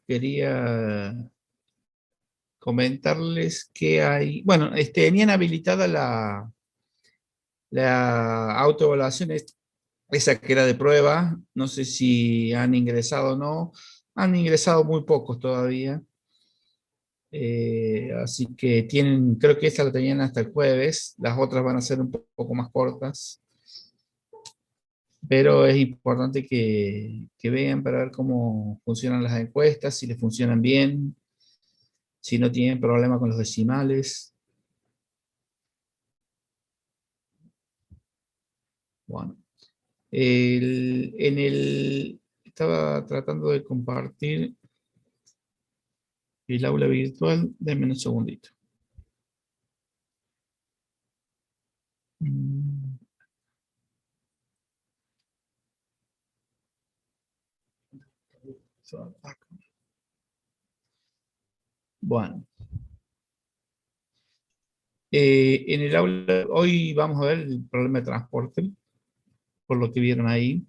quería comentarles que hay, bueno, tenían habilitada la autoevaluación, esa que era de prueba, no sé si han ingresado o no, han ingresado muy pocos todavía, así que tienen, creo que esta la tenían hasta el jueves, las otras van a ser un poco más cortas, pero es importante que vean para ver cómo funcionan las encuestas, si les funcionan bien, si no tienen problema con los decimales. Bueno, estaba tratando de compartir el aula virtual. Denme un segundito. Mm, Bueno, en el aula hoy vamos a ver el problema de transporte, por lo que vieron ahí.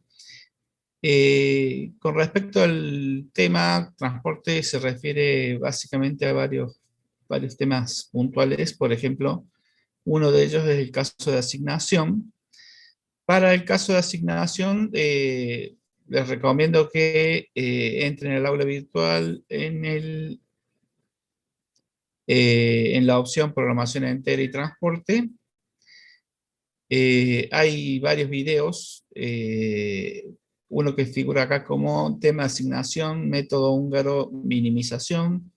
Con respecto al tema transporte, se refiere básicamente a varios temas puntuales. Por ejemplo, uno de ellos es el caso de asignación. Para el caso de asignación, les recomiendo que entren al aula virtual en la opción programación entera y transporte. Hay varios videos, uno que figura acá como tema de asignación, método húngaro, minimización.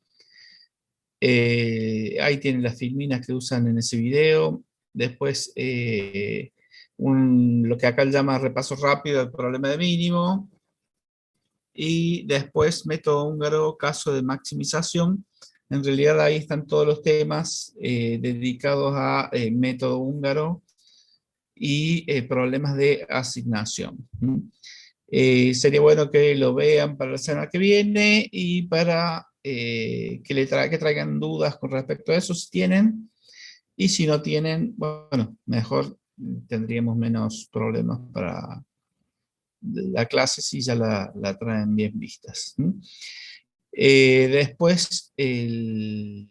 Ahí tienen las filminas que usan en ese video. Después, lo que acá llama repaso rápido del problema de mínimo. Y después, método húngaro, caso de maximización. En realidad ahí están todos los temas dedicados a método húngaro y problemas de asignación. Sería bueno que lo vean para la semana que viene y para que traigan dudas con respecto a eso si tienen, y si no tienen, bueno, mejor tendríamos menos problemas para la clase si ya la traen bien vistas. Después, en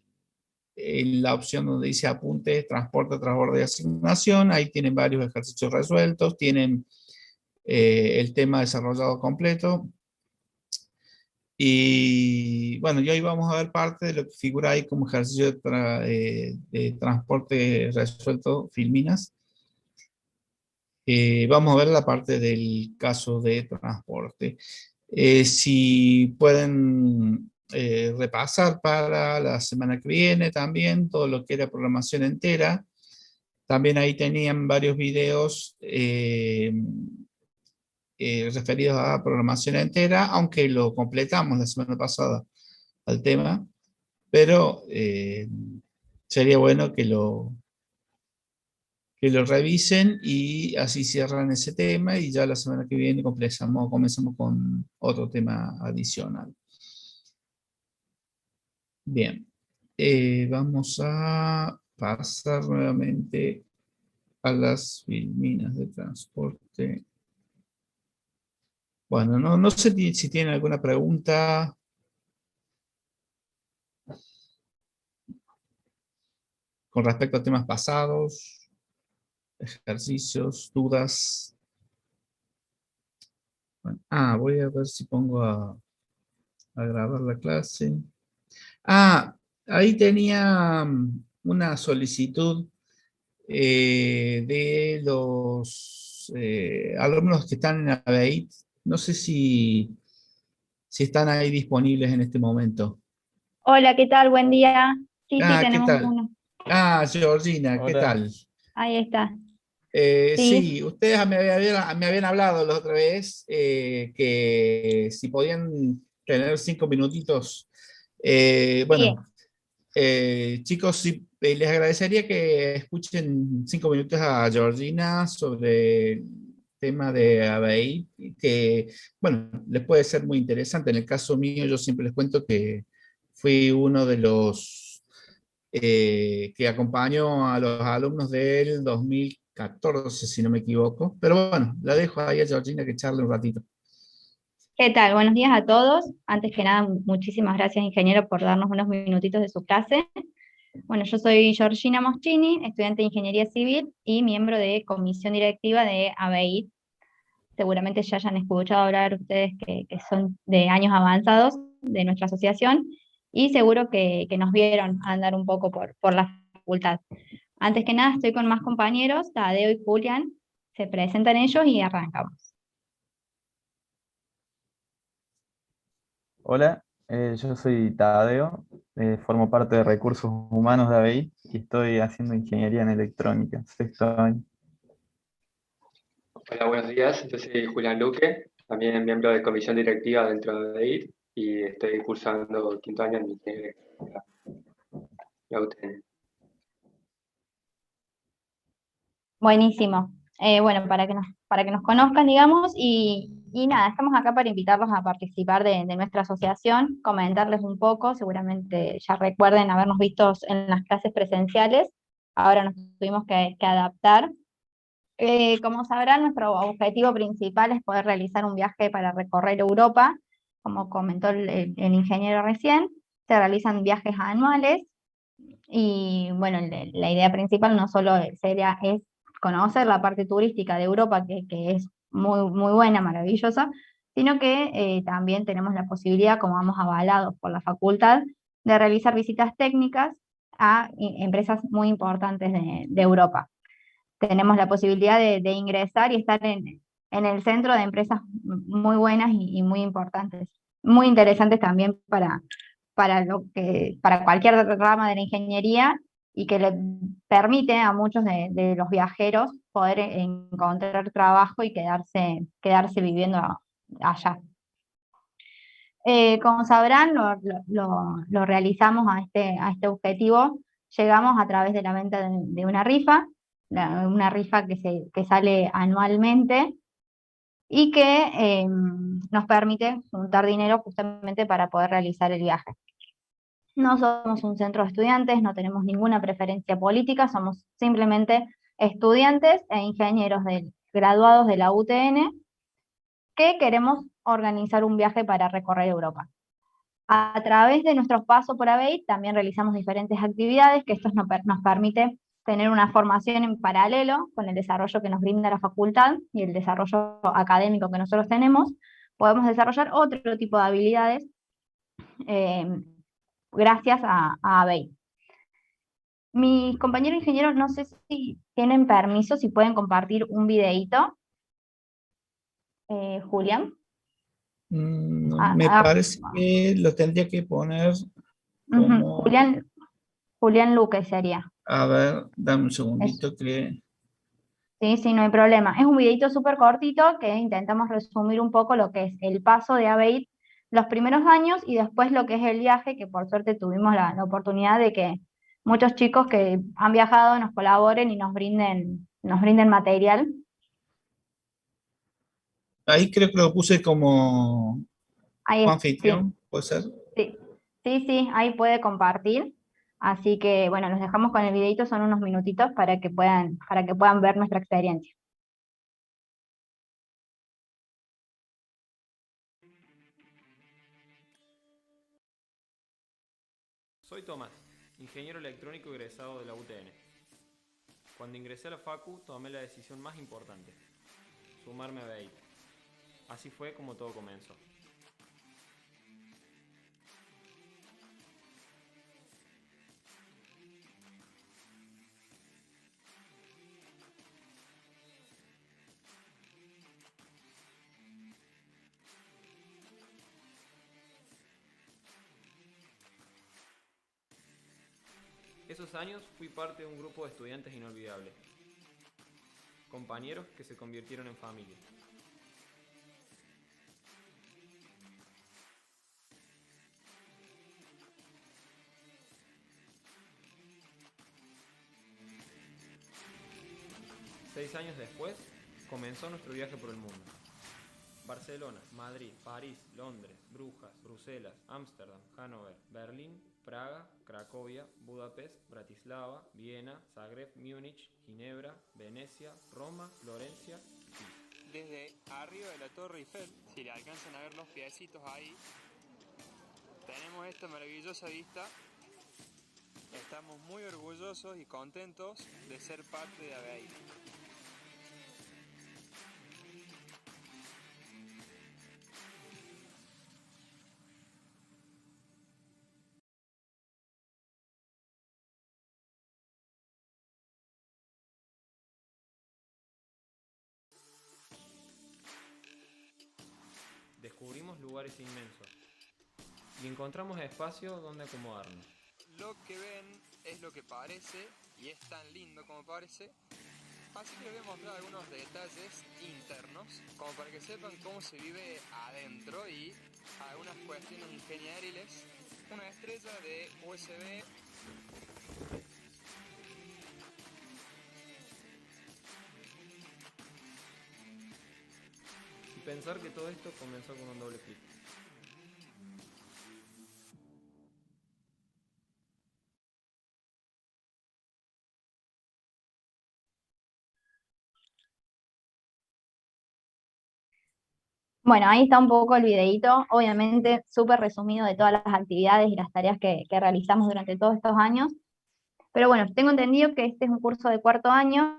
la opción donde dice apunte, transporte, transbordo y asignación, ahí tienen varios ejercicios resueltos, tienen el tema desarrollado completo. Y bueno, y hoy vamos a ver parte de lo que figura ahí como ejercicio de transporte resuelto, filminas. Vamos a ver la parte del caso de transporte. Si pueden repasar para la semana que viene también todo lo que era programación entera. También ahí tenían varios videos referidos a programación entera, aunque lo completamos la semana pasada al tema, pero sería bueno que lo revisen y así cierran ese tema y ya la semana que viene comenzamos con otro tema adicional. Bien, vamos a pasar nuevamente a las filminas de transporte. Bueno, no sé si tienen alguna pregunta con respecto a temas pasados, ejercicios, dudas. Bueno, voy a ver si pongo a grabar la clase. Ahí tenía una solicitud de los alumnos que están en ABEIT. No sé si están ahí disponibles en este momento. Hola, ¿qué tal? Buen día. Sí, sí, ¿Qué tenemos tal? uno. Georgina, ¿qué Hola. tal? Ahí está. Sí, Sí, ustedes me habían hablado la otra vez que si podían tener 5 minutitos. sí. Bueno, chicos, sí, les agradecería que escuchen 5 minutos a Georgina sobre el tema de ABI, que, bueno, les puede ser muy interesante. En el caso mío, yo siempre les cuento que fui uno de los que acompañó a los alumnos del 2014, si no me equivoco. Pero bueno, la dejo ahí a Georgina que charle un ratito. ¿Qué tal? Buenos días a todos. Antes que nada, muchísimas gracias, ingeniero, por darnos unos minutitos de su clase. Bueno, yo soy Georgina Moschini, estudiante de Ingeniería Civil y miembro de comisión directiva de ABI. Seguramente ya hayan escuchado hablar ustedes que son de años avanzados de nuestra asociación y seguro que nos vieron andar un poco por la facultad. Antes que nada, estoy con más compañeros, Tadeo y Julián. Se presentan ellos y arrancamos. Hola, yo soy Tadeo, formo parte de Recursos Humanos de ABI y estoy haciendo ingeniería en electrónica, sexto año. Hola, buenos días. Yo soy Julián Luque, también miembro de comisión directiva dentro de EIT y estoy cursando quinto año en ingeniería electrónica, la UTN. Buenísimo. Bueno, para que nos conozcan, digamos, y nada, estamos acá para invitarlos a participar de nuestra asociación, comentarles un poco, seguramente ya recuerden habernos visto en las clases presenciales, ahora nos tuvimos que adaptar. Como sabrán, nuestro objetivo principal es poder realizar un viaje para recorrer Europa, como comentó el ingeniero recién, se realizan viajes anuales y bueno, la idea principal no solo es conocer la parte turística de Europa, que es muy buena, maravillosa, sino que también tenemos la posibilidad, como vamos avalados por la facultad, de realizar visitas técnicas a empresas muy importantes de Europa. Tenemos la posibilidad de ingresar y estar en el centro de empresas muy buenas y muy importantes, muy interesantes también para cualquier rama de la ingeniería y que le permite a muchos de los viajeros poder encontrar trabajo y quedarse viviendo allá. Como sabrán, lo realizamos a este objetivo, llegamos a través de la venta de una rifa, una rifa que sale anualmente y que nos permite juntar dinero justamente para poder realizar el viaje. No somos un centro de estudiantes, no tenemos ninguna preferencia política, somos simplemente estudiantes e ingenieros graduados de la UTN que queremos organizar un viaje para recorrer Europa. A través de nuestros pasos por ABEI también realizamos diferentes actividades que esto nos permite tener una formación en paralelo con el desarrollo que nos brinda la facultad y el desarrollo académico que nosotros tenemos. Podemos desarrollar otro tipo de habilidades eh, gracias a ABEI. Mis compañeros ingenieros, no sé si tienen permiso, si pueden compartir un videíto. Julián. Me parece que lo tendría que poner como... Julián Luque sería. A ver, dame un segundito que... Sí, no hay problema. Es un videito súper cortito que intentamos resumir un poco lo que es el paso de ABEIT los primeros años y después lo que es el viaje, que por suerte tuvimos la oportunidad de que muchos chicos que han viajado nos colaboren y nos brinden material. Ahí creo que lo puse como Ahí sí, anfitrión, ¿puede ser? sí, ahí puede compartir. Así que bueno, los dejamos con el videito, son unos minutitos para que puedan ver nuestra experiencia. Soy Tomás, ingeniero electrónico egresado de la UTN. Cuando ingresé a la Facu tomé la decisión más importante, sumarme a BEI. Así fue como todo comenzó. Esos años fui parte de un grupo de estudiantes inolvidable, compañeros que se convirtieron en familia. Seis años después, comenzó nuestro viaje por el mundo. Barcelona, Madrid, París, Londres, Brujas, Bruselas, Ámsterdam, Hannover, Berlín, Praga, Cracovia, Budapest, Bratislava, Viena, Zagreb, Múnich, Ginebra, Venecia, Roma, Florencia y desde arriba de la Torre Eiffel, si le alcanzan a ver los piecitos ahí, tenemos esta maravillosa vista. Estamos muy orgullosos y contentos de ser parte de ABEIT. Descubrimos lugares inmensos y encontramos espacio donde acomodarnos. Lo que ven es lo que parece y es tan lindo como parece. Así que les voy a mostrar algunos detalles internos, como para que sepan cómo se vive adentro y algunas cuestiones ingenieriles. Una estrella de USB. Y pensar que todo esto comenzó con un doble clic. Bueno, ahí está un poco el videíto, obviamente súper resumido de todas las actividades y las tareas que realizamos durante todos estos años. Pero bueno, tengo entendido que este es un curso de cuarto año.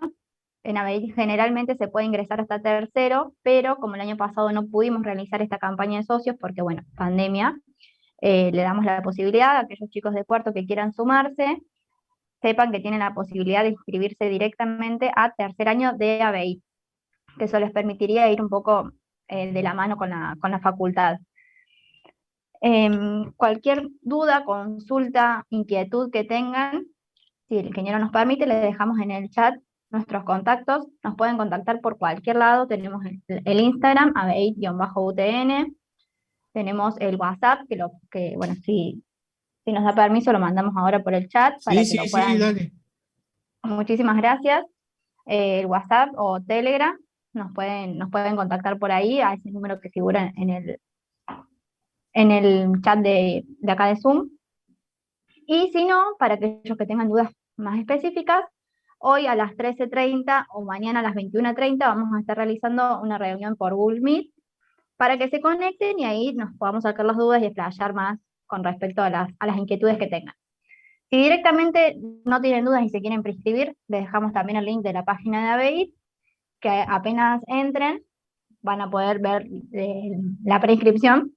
En ABEIT generalmente se puede ingresar hasta tercero, pero como el año pasado no pudimos realizar esta campaña de socios porque, bueno, pandemia, le damos la posibilidad a aquellos chicos de cuarto que quieran sumarse, sepan que tienen la posibilidad de inscribirse directamente a tercer año de ABEIT, que eso les permitiría ir un poco de la mano con la facultad. Cualquier duda, consulta, inquietud que tengan, si el ingeniero nos permite, le dejamos en el chat nuestros contactos. Nos pueden contactar por cualquier lado. Tenemos el Instagram, abeit-utn. Tenemos el WhatsApp, bueno, si nos da permiso, lo mandamos ahora por el chat para que lo puedan. Sí, dale. Muchísimas gracias. El WhatsApp o Telegram, nos pueden contactar por ahí, a ese número que figura en el chat de acá de Zoom. Y si no, para aquellos que tengan dudas más específicas, hoy a las 13:30 o mañana a las 21:30 vamos a estar realizando una reunión por Google Meet para que se conecten y ahí nos podamos sacar las dudas y explayar más con respecto a las inquietudes que tengan. Si directamente no tienen dudas y se quieren prescribir, les dejamos también el link de la página de ABEIT, que apenas entren van a poder ver la preinscripción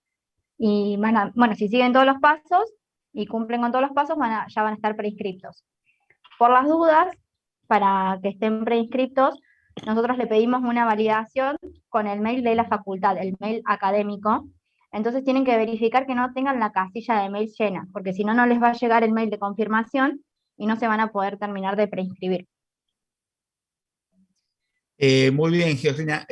y bueno, si siguen todos los pasos y cumplen con todos los pasos, ya van a estar preinscriptos. Por las dudas, para que estén preinscriptos, nosotros le pedimos una validación con el mail de la facultad, el mail académico. Entonces tienen que verificar que no tengan la casilla de mail llena, porque si no, no les va a llegar el mail de confirmación y no se van a poder terminar de preinscribir. Muy bien, Georgina.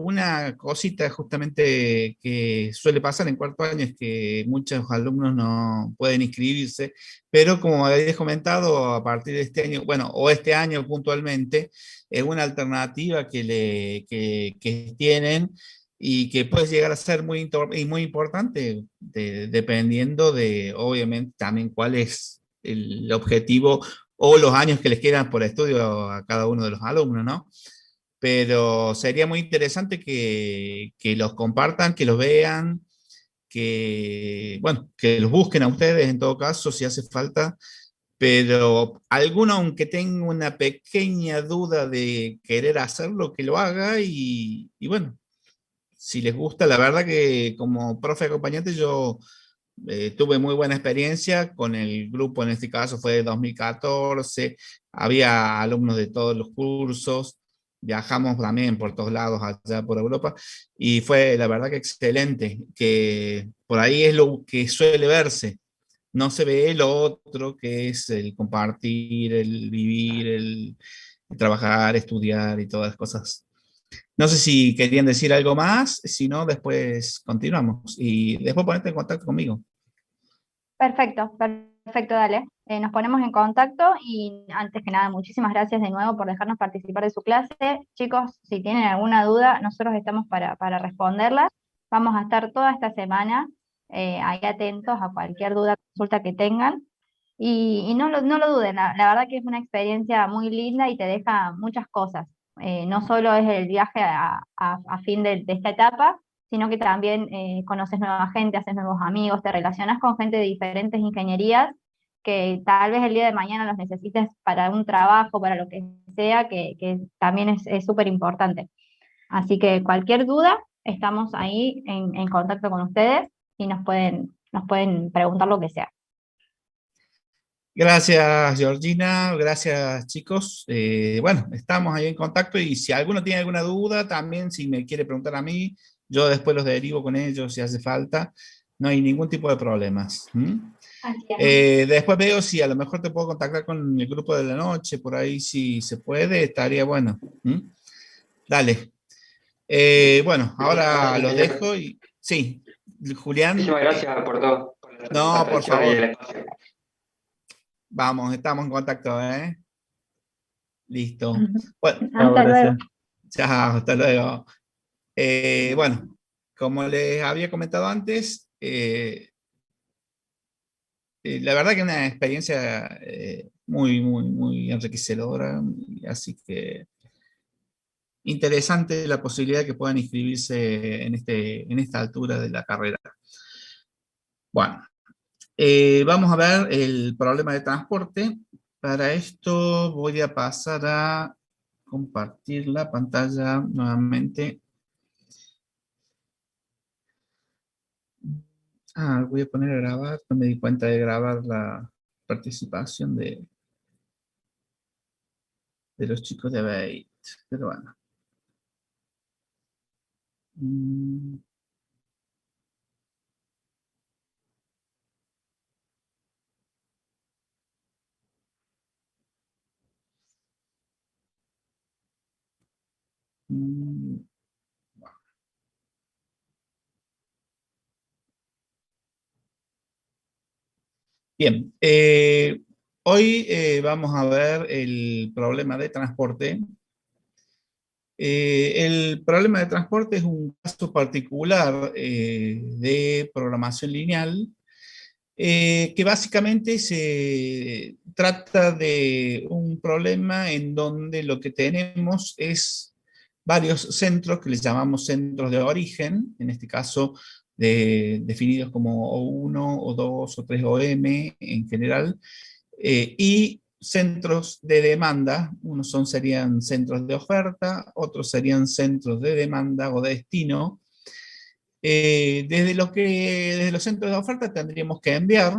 Una cosita justamente que suele pasar en cuarto año es que muchos alumnos no pueden inscribirse, pero como habéis comentado, a partir de este año, bueno, o este año puntualmente, es una alternativa que tienen y que puede llegar a ser muy importante, dependiendo de, obviamente, también cuál es el objetivo o los años que les quedan por estudio a cada uno de los alumnos, ¿no? Pero sería muy interesante que los compartan, que los vean, bueno, que los busquen a ustedes en todo caso, si hace falta, pero alguno, aunque tenga una pequeña duda de querer hacerlo, que lo haga y bueno, si les gusta, la verdad que como profe acompañante yo tuve muy buena experiencia con el grupo, en este caso fue de 2014, había alumnos de todos los cursos, viajamos también por todos lados allá por Europa, y fue la verdad que excelente, que por ahí es lo que suele verse, no se ve lo otro que es el compartir, el vivir, el trabajar, estudiar y todas las cosas. No sé si querían decir algo más, si no, después continuamos y después ponerte en contacto conmigo. Perfecto, dale. Nos ponemos en contacto y antes que nada, muchísimas gracias de nuevo por dejarnos participar de su clase. Chicos, si tienen alguna duda, nosotros estamos para responderlas. Vamos a estar toda esta semana ahí atentos a cualquier duda, consulta que tengan. Y no lo duden, la verdad que es una experiencia muy linda y te deja muchas cosas. no solo es el viaje a fin de esta etapa, sino que también conoces nueva gente, haces nuevos amigos, te relacionas con gente de diferentes ingenierías que tal vez el día de mañana los necesites para un trabajo, para lo que sea, que también es súper importante. Así que cualquier duda, estamos ahí en contacto con ustedes y nos pueden preguntar lo que sea. Gracias, Georgina. Gracias, chicos. Bueno, estamos ahí en contacto y si alguno tiene alguna duda, también si me quiere preguntar a mí, yo después los derivo con ellos si hace falta. No hay ningún tipo de problemas. Después veo si a lo mejor te puedo contactar con el grupo de la noche, por ahí si se puede, estaría bueno. Dale. Bueno, ahora los dejo y... Sí, Julián. Muchísimas gracias por todo. Por la No, por atención y el favor. espacio. Vamos, estamos en contacto, ¿eh? Listo. Bueno, Chao, Hasta luego. gracias. chao, hasta luego. Bueno, como les había comentado antes, la verdad que una experiencia muy, muy, muy enriquecedora, así que interesante la posibilidad de que puedan inscribirse en esta altura de la carrera. Bueno, vamos a ver el problema de transporte. Para esto voy a pasar a compartir la pantalla nuevamente. Voy a poner a grabar, no me di cuenta de grabar la participación de los chicos de Abate, pero bueno. Bien, hoy vamos a ver el problema de transporte. El problema de transporte es un caso particular de programación lineal que básicamente se trata de un problema en donde lo que tenemos es varios centros que les llamamos centros de origen, en este caso definidos como O1, O2, O3, OM en general, y centros de demanda, unos serían centros de oferta, otros serían centros de demanda o de destino. Desde los centros de oferta tendríamos que enviar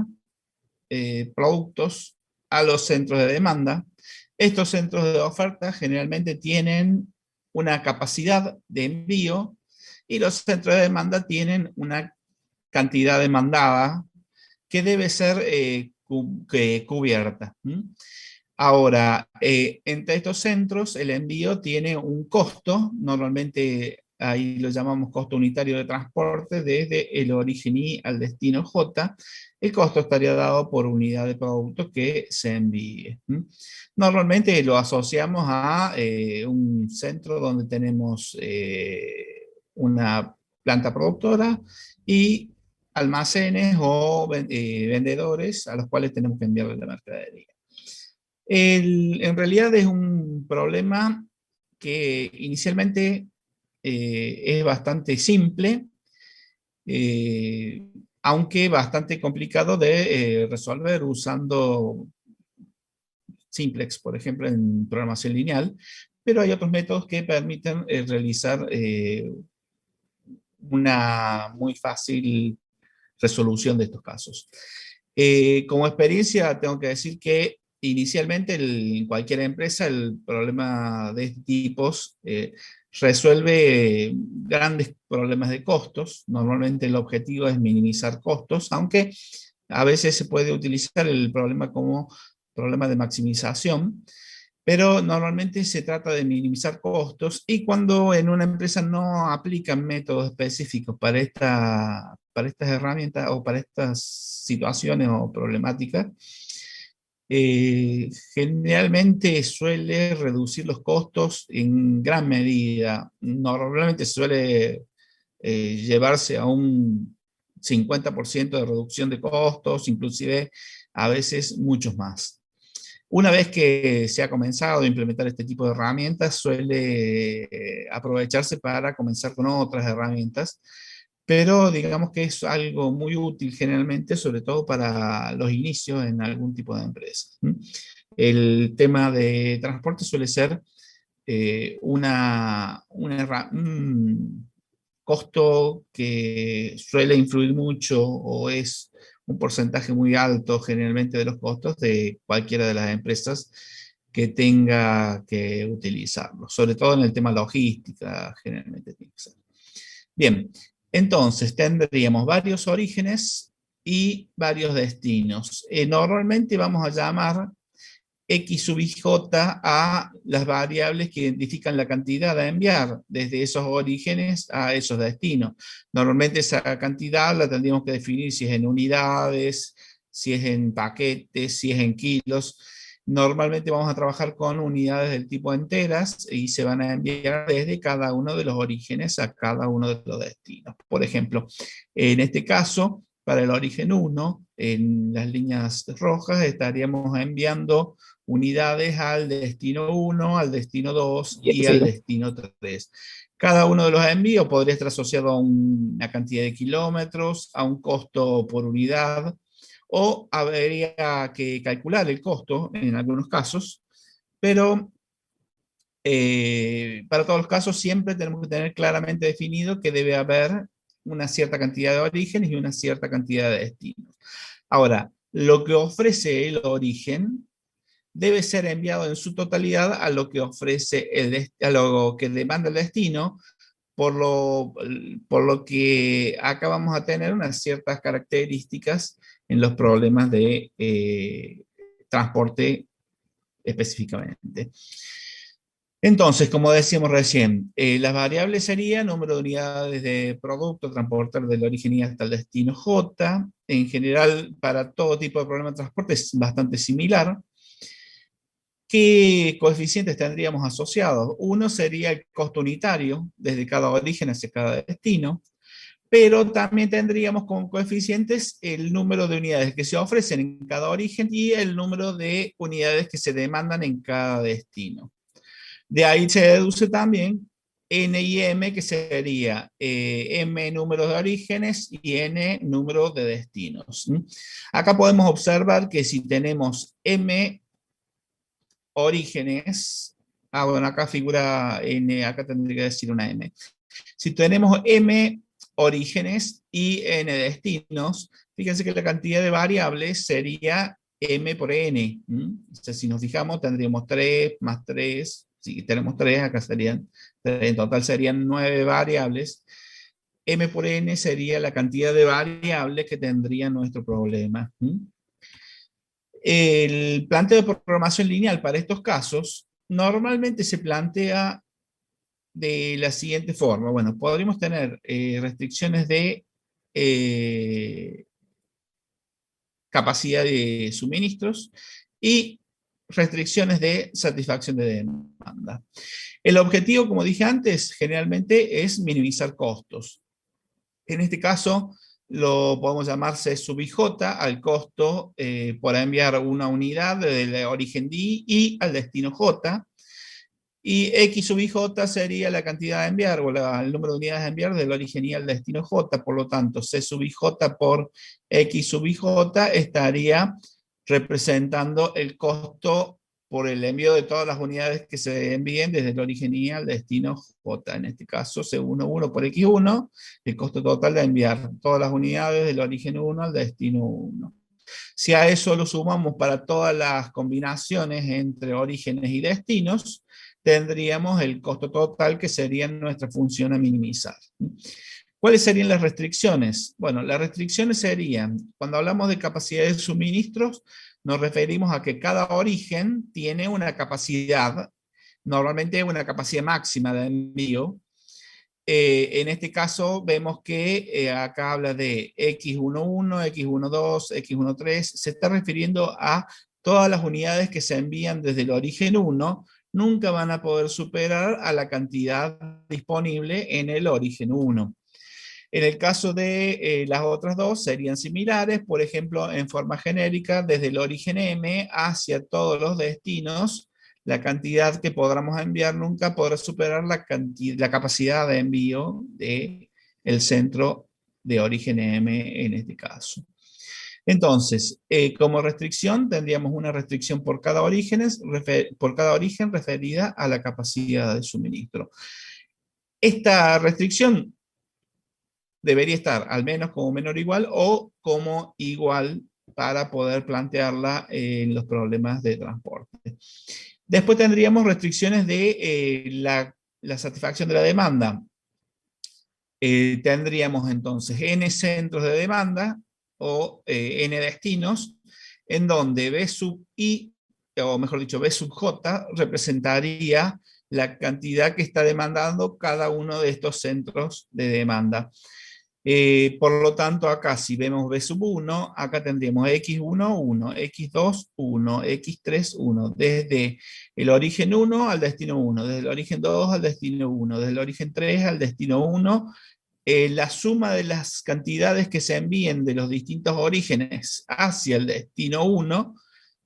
productos a los centros de demanda. Estos centros de oferta generalmente tienen una capacidad de envío y los centros de demanda tienen una cantidad demandada que debe ser cubierta. Ahora, entre estos centros el envío tiene un costo, normalmente ahí lo llamamos costo unitario de transporte, desde el origen I al destino J. El costo estaría dado por unidad de producto que se envíe. Normalmente lo asociamos a un centro donde tenemos una planta productora y almacenes o vendedores a los cuales tenemos que enviarle la mercadería. En realidad es un problema que inicialmente es bastante simple, aunque bastante complicado de resolver usando Simplex, por ejemplo, en programación lineal, pero hay otros métodos que permiten realizar una muy fácil resolución de estos casos. Como experiencia tengo que decir que inicialmente en cualquier empresa el problema de este tipo resuelve grandes problemas de costos. Normalmente el objetivo es minimizar costos, aunque a veces se puede utilizar el problema como problema de maximización, pero normalmente se trata de minimizar costos y cuando en una empresa no aplican métodos específicos para estas herramientas o para estas situaciones o problemáticas, generalmente suele reducir los costos en gran medida. Normalmente suele llevarse a un 50% de reducción de costos, inclusive a veces muchos más. Una vez que se ha comenzado a implementar este tipo de herramientas, suele aprovecharse para comenzar con otras herramientas, pero digamos que es algo muy útil generalmente, sobre todo para los inicios en algún tipo de empresa. El tema de transporte suele ser un costo que suele influir mucho o es un porcentaje muy alto generalmente de los costos de cualquiera de las empresas que tenga que utilizarlo, sobre todo en el tema logística, generalmente tiene que ser. Bien, entonces tendríamos varios orígenes y varios destinos. Normalmente vamos a llamar X sub IJ a las variables que identifican la cantidad a enviar desde esos orígenes a esos destinos. Normalmente esa cantidad la tendríamos que definir si es en unidades, si es en paquetes, si es en kilos. Normalmente vamos a trabajar con unidades del tipo enteras y se van a enviar desde cada uno de los orígenes a cada uno de los destinos. Por ejemplo, en este caso, para el origen 1, en las líneas rojas estaríamos enviando unidades al destino 1, al destino 2 y al destino 3. Cada uno de los envíos podría estar asociado a una cantidad de kilómetros, a un costo por unidad, o habría que calcular el costo en algunos casos, pero para todos los casos siempre tenemos que tener claramente definido que debe haber una cierta cantidad de orígenes y una cierta cantidad de destinos. Ahora, lo que ofrece el origen debe ser enviado en su totalidad a lo que ofrece a lo que demanda el destino, por lo que acá vamos a tener unas ciertas características en los problemas de transporte específicamente. Entonces, como decíamos recién, las variables serían número de unidades de producto a transportar del origen Y hasta el destino J. En general, para todo tipo de problema de transporte es bastante similar. ¿Qué coeficientes tendríamos asociados? Uno sería el costo unitario desde cada origen hacia cada destino, pero también tendríamos como coeficientes el número de unidades que se ofrecen en cada origen y el número de unidades que se demandan en cada destino. De ahí se deduce también N y M, que sería M número de orígenes y N número de destinos. Acá podemos observar que si tenemos M orígenes, bueno, acá figura N, acá tendría que decir una M. Si tenemos M orígenes y N destinos, fíjense que la cantidad de variables sería M por N. Entonces, si nos fijamos, tendríamos 3 más 3. Si tenemos 3, acá serían 3. En total serían 9 variables. M por N sería la cantidad de variables que tendría nuestro problema. El planteo de programación lineal para estos casos normalmente se plantea de la siguiente forma. Bueno, podríamos tener restricciones de capacidad de suministros y restricciones de satisfacción de demanda. El objetivo, como dije antes, generalmente es minimizar costos. En este caso, lo podemos llamar C sub IJ al costo por enviar una unidad del origen D y al destino J, y X sub IJ sería la cantidad de enviar, o el número de unidades de enviar del origen Y al destino J. Por lo tanto, C sub IJ por X sub IJ estaría representando el costo por el envío de todas las unidades que se envíen desde el origen Y al destino J. En este caso, C11 por X1, el costo total de enviar todas las unidades del origen 1 al destino 1. Si a eso lo sumamos para todas las combinaciones entre orígenes y destinos, tendríamos el costo total, que sería nuestra función a minimizar. ¿Cuáles serían las restricciones? Bueno, las restricciones serían, cuando hablamos de capacidad de suministros, nos referimos a que cada origen tiene una capacidad, normalmente una capacidad máxima de envío. En este caso vemos que acá habla de X11, X12, X13, se está refiriendo a todas las unidades que se envían desde el origen 1, nunca van a poder superar a la cantidad disponible en el origen 1. En el caso de las otras dos serían similares, por ejemplo, en forma genérica, desde el origen M hacia todos los destinos, la cantidad que podamos enviar nunca podrá superar la capacidad de envío del centro de origen M en este caso. Entonces, como restricción, tendríamos una restricción por cada origen referida a la capacidad de suministro. Esta restricción debería estar al menos como menor o igual o como igual para poder plantearla en los problemas de transporte. Después tendríamos restricciones de la satisfacción de la demanda. Tendríamos entonces n centros de demanda o n destinos, en donde B sub I, o mejor dicho, B sub J, representaría la cantidad que está demandando cada uno de estos centros de demanda. Por lo tanto, acá si vemos B sub 1, acá tendríamos X1, 1, X2, 1, X3, 1, desde el origen 1 al destino 1, desde el origen 2 al destino 1, desde el origen 3 al destino 1, la suma de las cantidades que se envíen de los distintos orígenes hacia el destino 1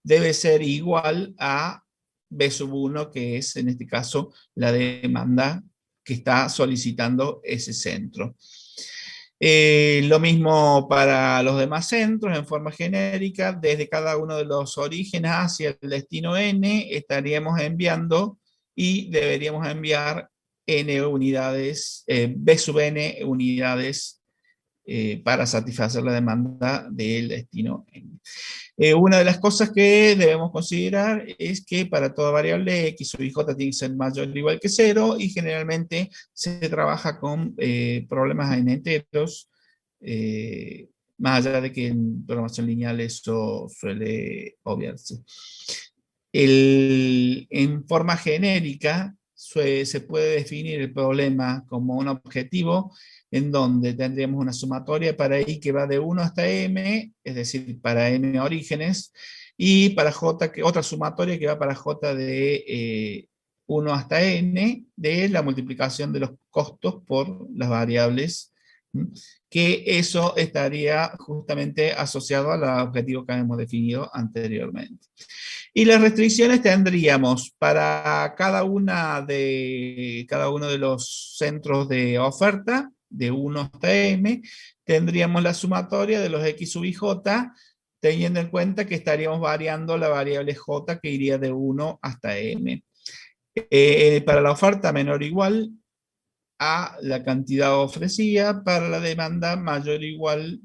debe ser igual a B sub 1, que es en este caso la demanda que está solicitando ese centro. Lo mismo para los demás centros, en forma genérica, desde cada uno de los orígenes hacia el destino N, estaríamos enviando y deberíamos enviar N unidades, B sub N unidades para satisfacer la demanda del destino N. Una de las cosas que debemos considerar es que para toda variable X sub IJ tiene que ser mayor o igual que 0 y generalmente se trabaja con problemas en enteros, más allá de que en programación lineal eso suele obviarse. En forma genérica se puede definir el problema como un objetivo en donde tendríamos una sumatoria para I que va de 1 hasta M, es decir, para M orígenes, y para J, otra sumatoria que va para J de 1 hasta N, de la multiplicación de los costos por las variables, que eso estaría justamente asociado al objetivo que habíamos definido anteriormente. Y las restricciones tendríamos para cada uno de los centros de oferta, de 1 hasta M, tendríamos la sumatoria de los X sub IJ, teniendo en cuenta que estaríamos variando la variable J que iría de 1 hasta M. Para la oferta menor o igual a la cantidad ofrecida, para la demanda mayor o igual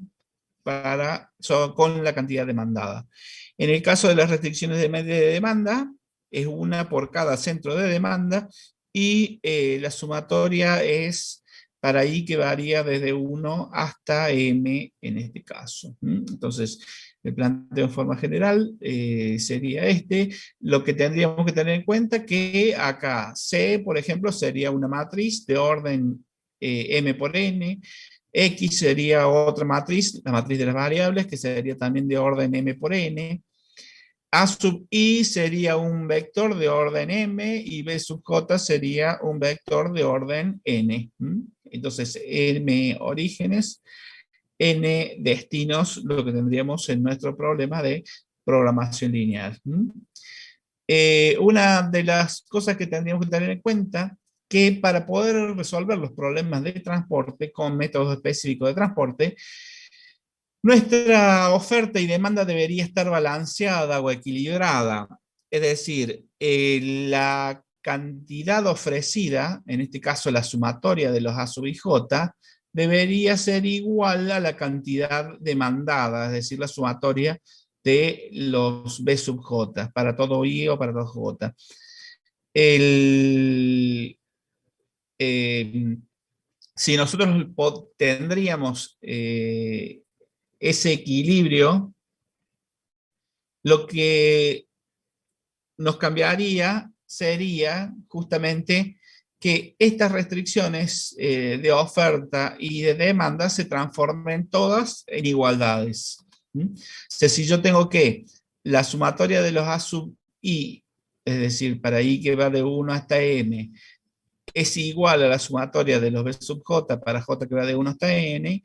con la cantidad demandada. En el caso de las restricciones de media de demanda, es una por cada centro de demanda, y la sumatoria es para I que varía desde 1 hasta M en este caso. Entonces, el planteo en forma general sería este. Lo que tendríamos que tener en cuenta que acá C, por ejemplo, sería una matriz de orden M por N, X sería otra matriz, la matriz de las variables, que sería también de orden M por N. A sub I sería un vector de orden M y B sub J sería un vector de orden N. Entonces, M orígenes, N destinos, lo que tendríamos en nuestro problema de programación lineal. Una de las cosas que tendríamos que tener en cuenta que para poder resolver los problemas de transporte con métodos específicos de transporte, nuestra oferta y demanda debería estar balanceada o equilibrada. Es decir, la cantidad ofrecida, en este caso la sumatoria de los A sub IJ, debería ser igual a la cantidad demandada, es decir, la sumatoria de los B sub J, para todo I o para todo J. Si nosotros tendríamos ese equilibrio, lo que nos cambiaría sería justamente que estas restricciones de oferta y de demanda se transformen todas en igualdades. O sea, si yo tengo que la sumatoria de los A sub I, es decir, para I que va de 1 hasta M, es igual a la sumatoria de los B sub j para j que va de 1 hasta n,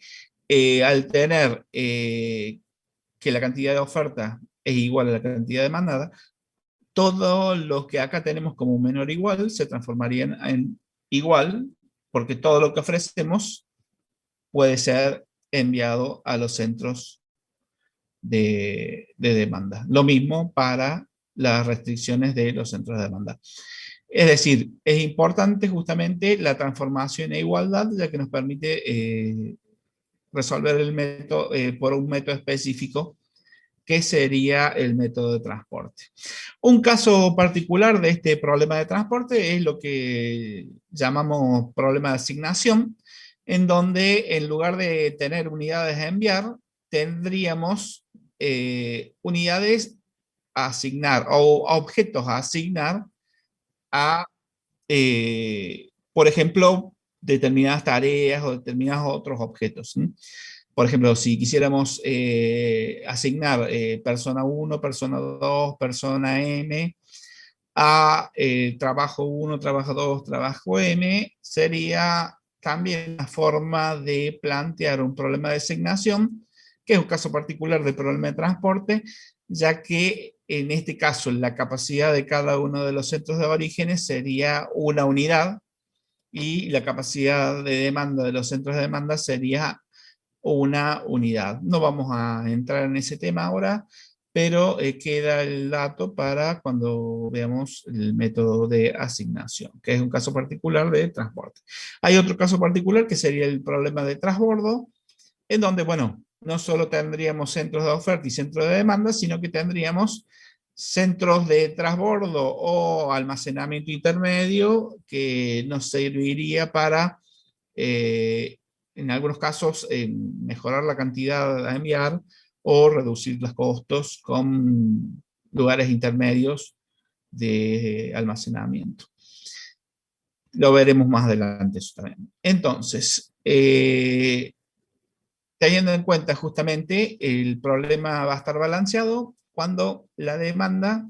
al tener que la cantidad de oferta es igual a la cantidad demandada, todo lo que acá tenemos como menor o igual se transformaría en igual, porque todo lo que ofrecemos puede ser enviado a los centros de demanda. Lo mismo para las restricciones de los centros de demanda. Es decir, es importante justamente la transformación e igualdad, ya que nos permite resolver el método por un método específico, que sería el método de transporte. Un caso particular de este problema de transporte es lo que llamamos problema de asignación, en donde en lugar de tener unidades a enviar, tendríamos unidades a asignar o objetos a asignar a, por ejemplo, determinadas tareas o determinados otros objetos. ¿Sí? Por ejemplo, si quisiéramos asignar persona 1, persona 2, persona M a trabajo 1, trabajo 2, trabajo M, sería también una forma de plantear un problema de asignación, que es un caso particular del problema de transporte, ya que en este caso la capacidad de cada uno de los centros de orígenes sería una unidad y la capacidad de demanda de los centros de demanda sería una unidad. No vamos a entrar en ese tema ahora, pero queda el dato para cuando veamos el método de asignación, que es un caso particular de transporte. Hay otro caso particular que sería el problema de transbordo, en donde, bueno, no solo tendríamos centros de oferta y centros de demanda, sino que tendríamos centros de transbordo o almacenamiento intermedio que nos serviría para en algunos casos mejorar la cantidad a enviar o reducir los costos con lugares intermedios de almacenamiento. Lo veremos más adelante eso también. Entonces, teniendo en cuenta justamente el problema va a estar balanceado cuando la demanda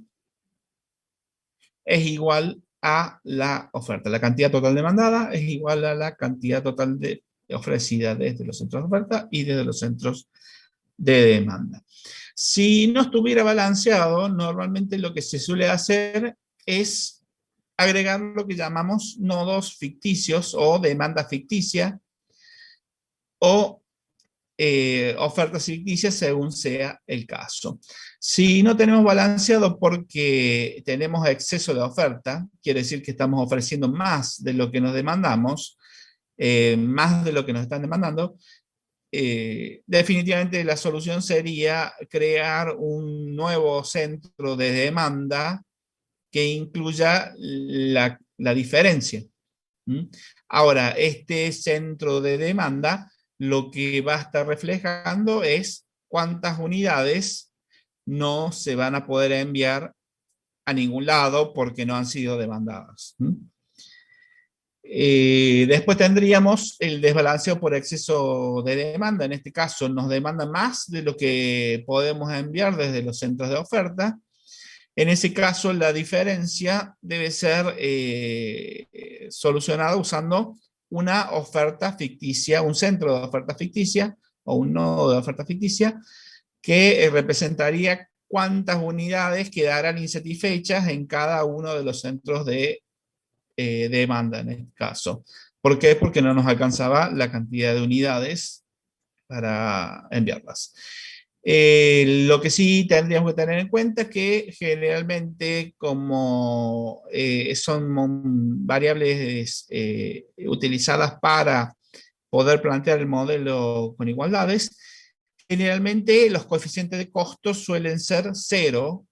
es igual a la oferta. La cantidad total demandada es igual a la cantidad total ofrecida desde los centros de oferta y desde los centros de demanda. Si no estuviera balanceado, normalmente lo que se suele hacer es agregar lo que llamamos nodos ficticios o demanda ficticia o ofertas ficticias según sea el caso. Si no tenemos balanceado porque tenemos exceso de oferta, quiere decir que estamos ofreciendo más de lo que nos demandamos, más de lo que nos están demandando, definitivamente la solución sería crear un nuevo centro de demanda que incluya la diferencia. Ahora, este centro de demanda lo que va a estar reflejando es cuántas unidades no se van a poder enviar a ningún lado porque no han sido demandadas. Después tendríamos el desbalanceo por exceso de demanda. En este caso nos demanda más de lo que podemos enviar desde los centros de oferta. En ese caso la diferencia debe ser solucionada usando una oferta ficticia, un centro de oferta ficticia o un nodo de oferta ficticia que representaría cuántas unidades quedarán insatisfechas en cada uno de los centros de demanda en este caso. ¿Por qué? Porque no nos alcanzaba la cantidad de unidades para enviarlas. Lo que sí tendríamos que tener en cuenta es que generalmente como son variables utilizadas para poder plantear el modelo con igualdades, generalmente los coeficientes de costos suelen ser 0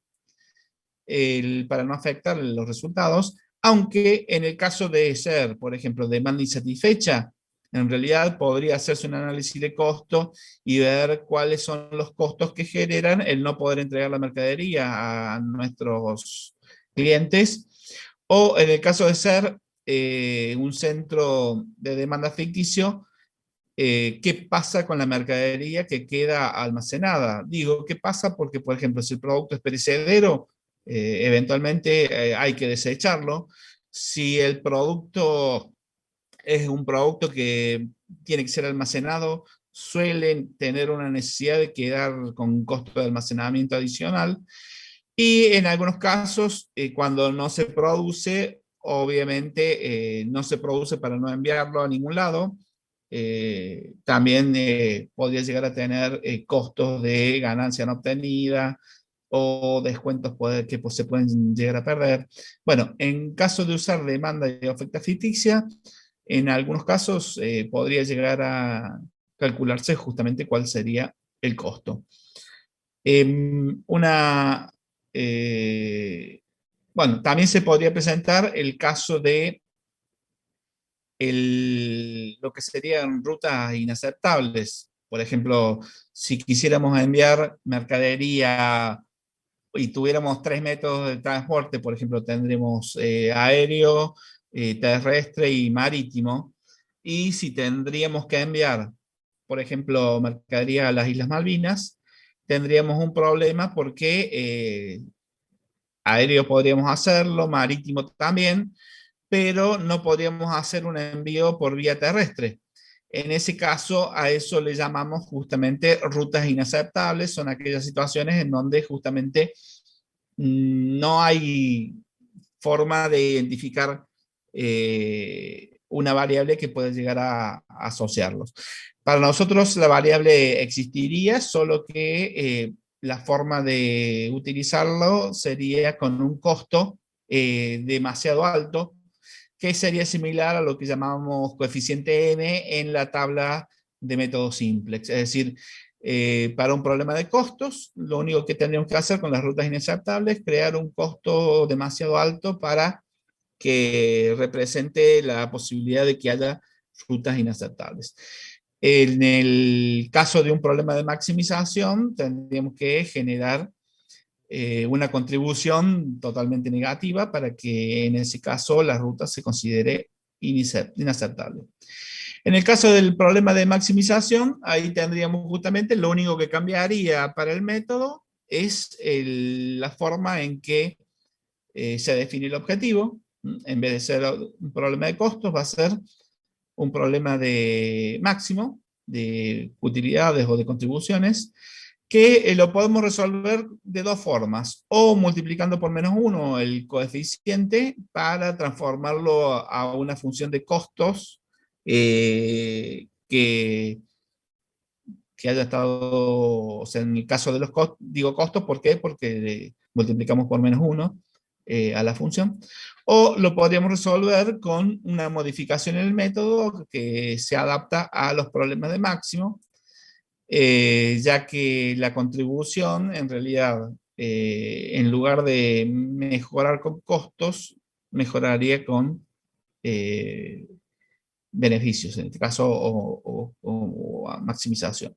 para no afectar los resultados, aunque en el caso de ser, por ejemplo, demanda insatisfecha, en realidad podría hacerse un análisis de costo y ver cuáles son los costos que generan el no poder entregar la mercadería a nuestros clientes, o en el caso de ser un centro de demanda ficticio, ¿qué pasa con la mercadería que queda almacenada? Digo, ¿qué pasa? Porque, por ejemplo, si el producto es perecedero, eventualmente hay que desecharlo, Si el producto es un producto que tiene que ser almacenado, suelen tener una necesidad de quedar con un costo de almacenamiento adicional. Y en algunos casos, cuando no se produce, obviamente no se produce para no enviarlo a ningún lado. También podría llegar a tener costos de ganancia no obtenida o descuentos que pues, se pueden llegar a perder. Bueno, en caso de usar demanda y oferta ficticia, en algunos casos podría llegar a calcularse justamente cuál sería el costo. Bueno, también se podría presentar el caso de lo que serían rutas inaceptables. Por ejemplo, si quisiéramos enviar mercadería y tuviéramos 3 métodos de transporte, por ejemplo, tendremos aéreo, terrestre y marítimo. Y si tendríamos que enviar, por ejemplo, mercadería a las Islas Malvinas, tendríamos un problema porque aéreo podríamos hacerlo, marítimo también, pero no podríamos hacer un envío por vía terrestre. En ese caso, a eso le llamamos justamente rutas inaceptables, son aquellas situaciones en donde justamente no hay forma de identificar una variable que pueda llegar a asociarlos. Para nosotros la variable existiría, solo que la forma de utilizarlo sería con un costo demasiado alto, que sería similar a lo que llamamos coeficiente M en la tabla de método simplex. Es decir, para un problema de costos, lo único que tendríamos que hacer con las rutas inaceptables es crear un costo demasiado alto para que represente la posibilidad de que haya rutas inaceptables. En el caso de un problema de maximización, tendríamos que generar una contribución totalmente negativa para que en ese caso la ruta se considere inaceptable. En el caso del problema de maximización, ahí tendríamos justamente lo único que cambiaría para el método es la forma en que se define el objetivo. En vez de ser un problema de costos, va a ser un problema de máximo, de utilidades o de contribuciones, que lo podemos resolver de dos formas, o multiplicando por -1 el coeficiente para transformarlo a una función de costos que haya estado, o sea, en el caso de los costos, digo costos, ¿por qué? Porque multiplicamos por -1 a la función, o lo podríamos resolver con una modificación en el método que se adapta a los problemas de máximo, ya que la contribución, en realidad, en lugar de mejorar con costos, mejoraría con beneficios, en este caso, o maximización.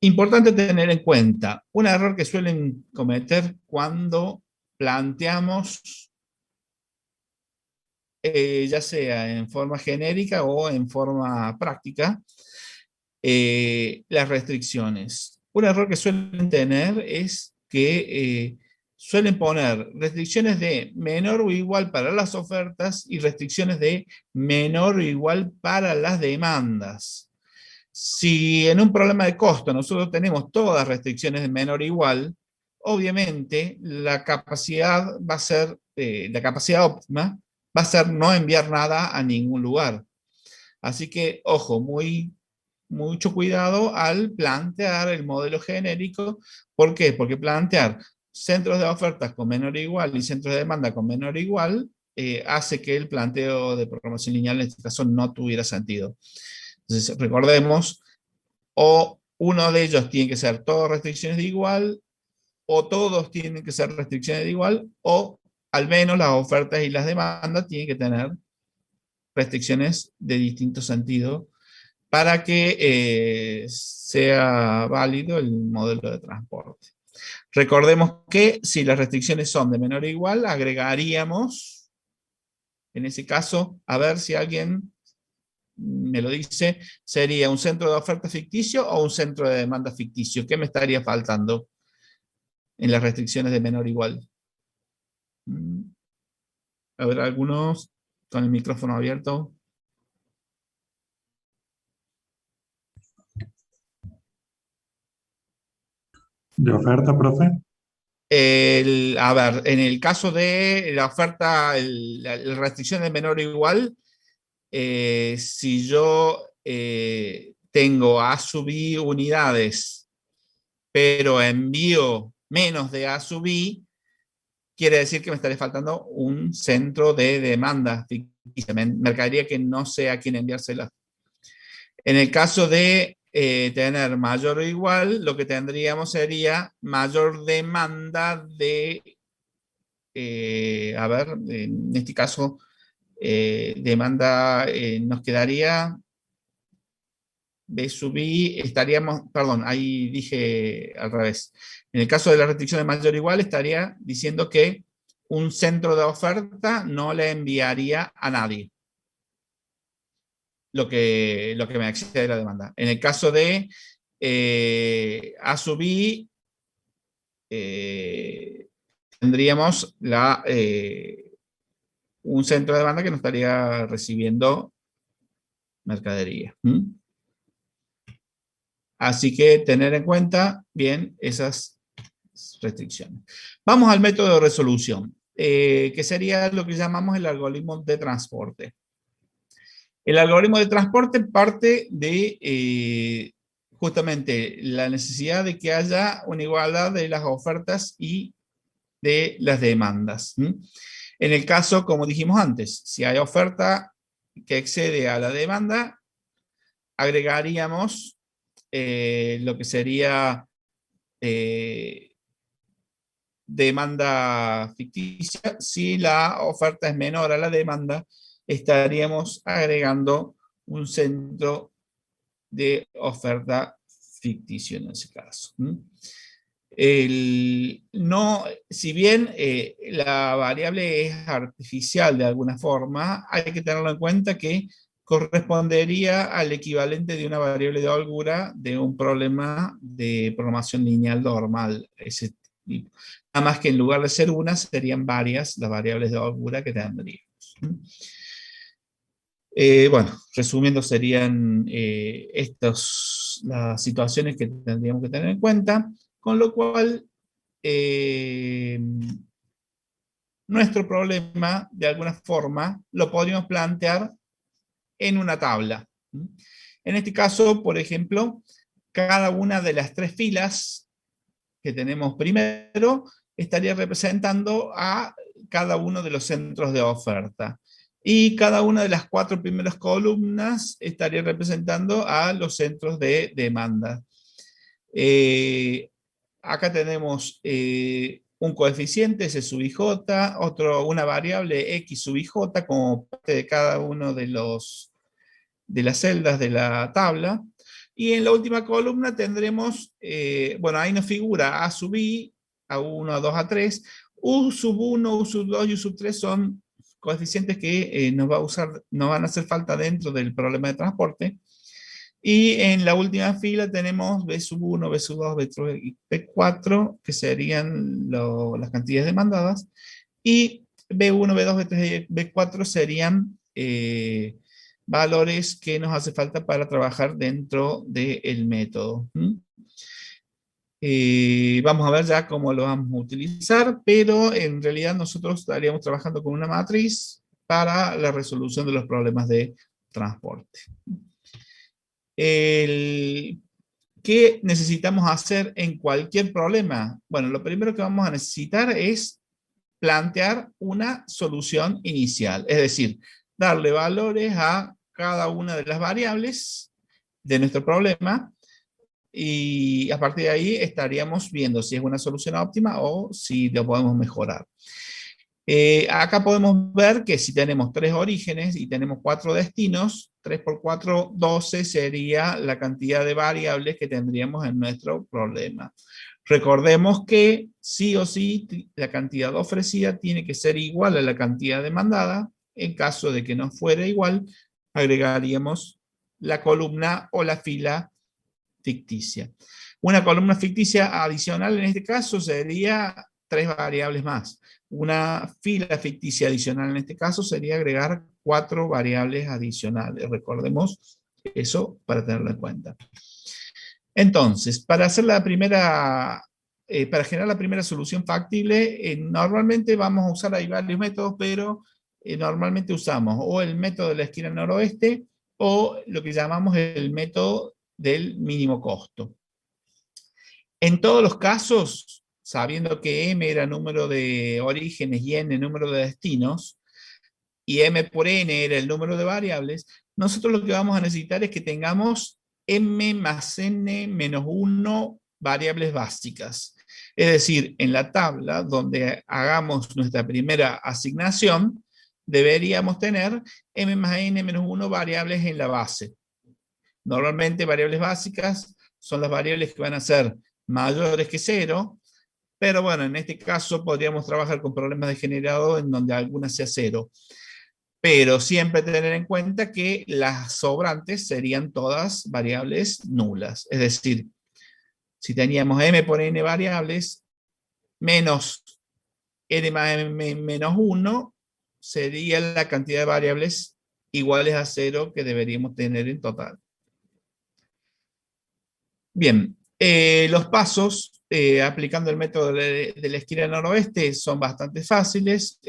Importante tener en cuenta, un error que suelen cometer cuando planteamos, ya sea en forma genérica o en forma práctica, las restricciones. Un error que suelen tener es que suelen poner restricciones de menor o igual para las ofertas y restricciones de menor o igual para las demandas. Si en un problema de costo nosotros tenemos todas restricciones de menor o igual, obviamente la capacidad va a ser, la capacidad óptima va a ser no enviar nada a ningún lugar. Así que, ojo, mucho cuidado al plantear el modelo genérico. ¿Por qué? Porque plantear centros de ofertas con menor o igual y centros de demanda con menor o igual hace que el planteo de programación lineal en este caso no tuviera sentido. Entonces, recordemos, o uno de ellos tiene que ser todas restricciones de igual, o todos tienen que ser restricciones de igual, o al menos las ofertas y las demandas tienen que tener restricciones de distinto sentido para que sea válido el modelo de transporte. Recordemos que si las restricciones son de menor o igual, agregaríamos, en ese caso, a ver si alguien me lo dice, sería un centro de oferta ficticio o un centro de demanda ficticio. ¿Qué me estaría faltando en las restricciones de menor o igual? A ver, algunos con el micrófono abierto. ¿De oferta, profe? A ver, en el caso de la oferta, la restricción de menor o igual, si yo tengo A sub I unidades, pero envío menos de A sub I, quiere decir que me estaría faltando un centro de demanda ficticia, mercadería que no sé a quién enviársela. En el caso de tener mayor o igual, lo que tendríamos sería mayor demanda de, a ver, en este caso, demanda nos quedaría B sub I, estaríamos, perdón, ahí dije al revés. En el caso de la restricción de mayor o igual, estaría diciendo que un centro de oferta no le enviaría a nadie lo que me excede la demanda. En el caso de A sub I, tendríamos un centro de demanda que no estaría recibiendo mercadería. Así que tener en cuenta bien esas restricciones. Vamos al método de resolución, que sería lo que llamamos el algoritmo de transporte. El algoritmo de transporte parte de justamente la necesidad de que haya una igualdad de las ofertas y de las demandas. En el caso, como dijimos antes, si hay oferta que excede a la demanda, agregaríamos lo que sería demanda ficticia. Si la oferta es menor a la demanda, estaríamos agregando un centro de oferta ficticio en ese caso. Si bien la variable es artificial de alguna forma, hay que tenerlo en cuenta que correspondería al equivalente de una variable de holgura de un problema de programación lineal normal. Ese tipo. Nada más que en lugar de ser una, serían varias las variables de holgura que tendríamos. Bueno, resumiendo, serían las situaciones que tendríamos que tener en cuenta, con lo cual nuestro problema, de alguna forma, lo podríamos plantear en una tabla. En este caso, por ejemplo, cada una de las 3 filas que tenemos primero estaría representando a cada uno de los centros de oferta. Y cada una de las 4 primeras columnas estaría representando a los centros de demanda. Acá tenemos un coeficiente, S sub IJ, una variable X sub IJ como parte de cada uno de las celdas de la tabla. Y en la última columna tendremos, bueno, ahí nos figura A sub I, A1, A2, A3, U sub 1, U sub 2 y U sub 3 son coeficientes que nos van a hacer falta dentro del problema de transporte. Y en la última fila tenemos B sub 1, B sub 2, B3 y B4, que serían las cantidades demandadas. Y B1, B2, B3 y B4 serían valores que nos hace falta para trabajar dentro del método. Vamos a ver ya cómo lo vamos a utilizar, pero en realidad nosotros estaríamos trabajando con una matriz para la resolución de los problemas de transporte. ¿Qué necesitamos hacer en cualquier problema? Bueno, lo primero que vamos a necesitar es plantear una solución inicial, es decir, darle valores a cada una de las variables de nuestro problema y a partir de ahí estaríamos viendo si es una solución óptima o si lo podemos mejorar. Acá podemos ver que si tenemos 3 orígenes y tenemos 4 destinos, 3 por 4, 12 sería la cantidad de variables que tendríamos en nuestro problema. Recordemos que sí o sí la cantidad ofrecida tiene que ser igual a la cantidad demandada. En caso de que no fuera igual, agregaríamos la columna o la fila ficticia. Una columna ficticia adicional en este caso sería 3 variables más. Una fila ficticia adicional en este caso sería agregar 4 variables adicionales. Recordemos eso para tenerlo en cuenta. Entonces, para hacer la primera, para generar la primera solución factible, normalmente vamos a usar, hay varios métodos, pero normalmente usamos o el método de la esquina noroeste o lo que llamamos el método del mínimo costo. En todos los casos, sabiendo que m era número de orígenes y n número de destinos, y m por n era el número de variables, nosotros lo que vamos a necesitar es que tengamos m más n menos 1 variables básicas. Es decir, en la tabla donde hagamos nuestra primera asignación, deberíamos tener m más n menos 1 variables en la base. Normalmente variables básicas son las variables que van a ser mayores que 0, pero bueno, en este caso podríamos trabajar con problemas de generado en donde alguna sea 0. Pero siempre tener en cuenta que las sobrantes serían todas variables nulas. Es decir, si teníamos m por n variables, menos n más m menos 1, sería la cantidad de variables iguales a 0 que deberíamos tener en total. Bien, los pasos aplicando el método de la esquina noroeste son bastante fáciles.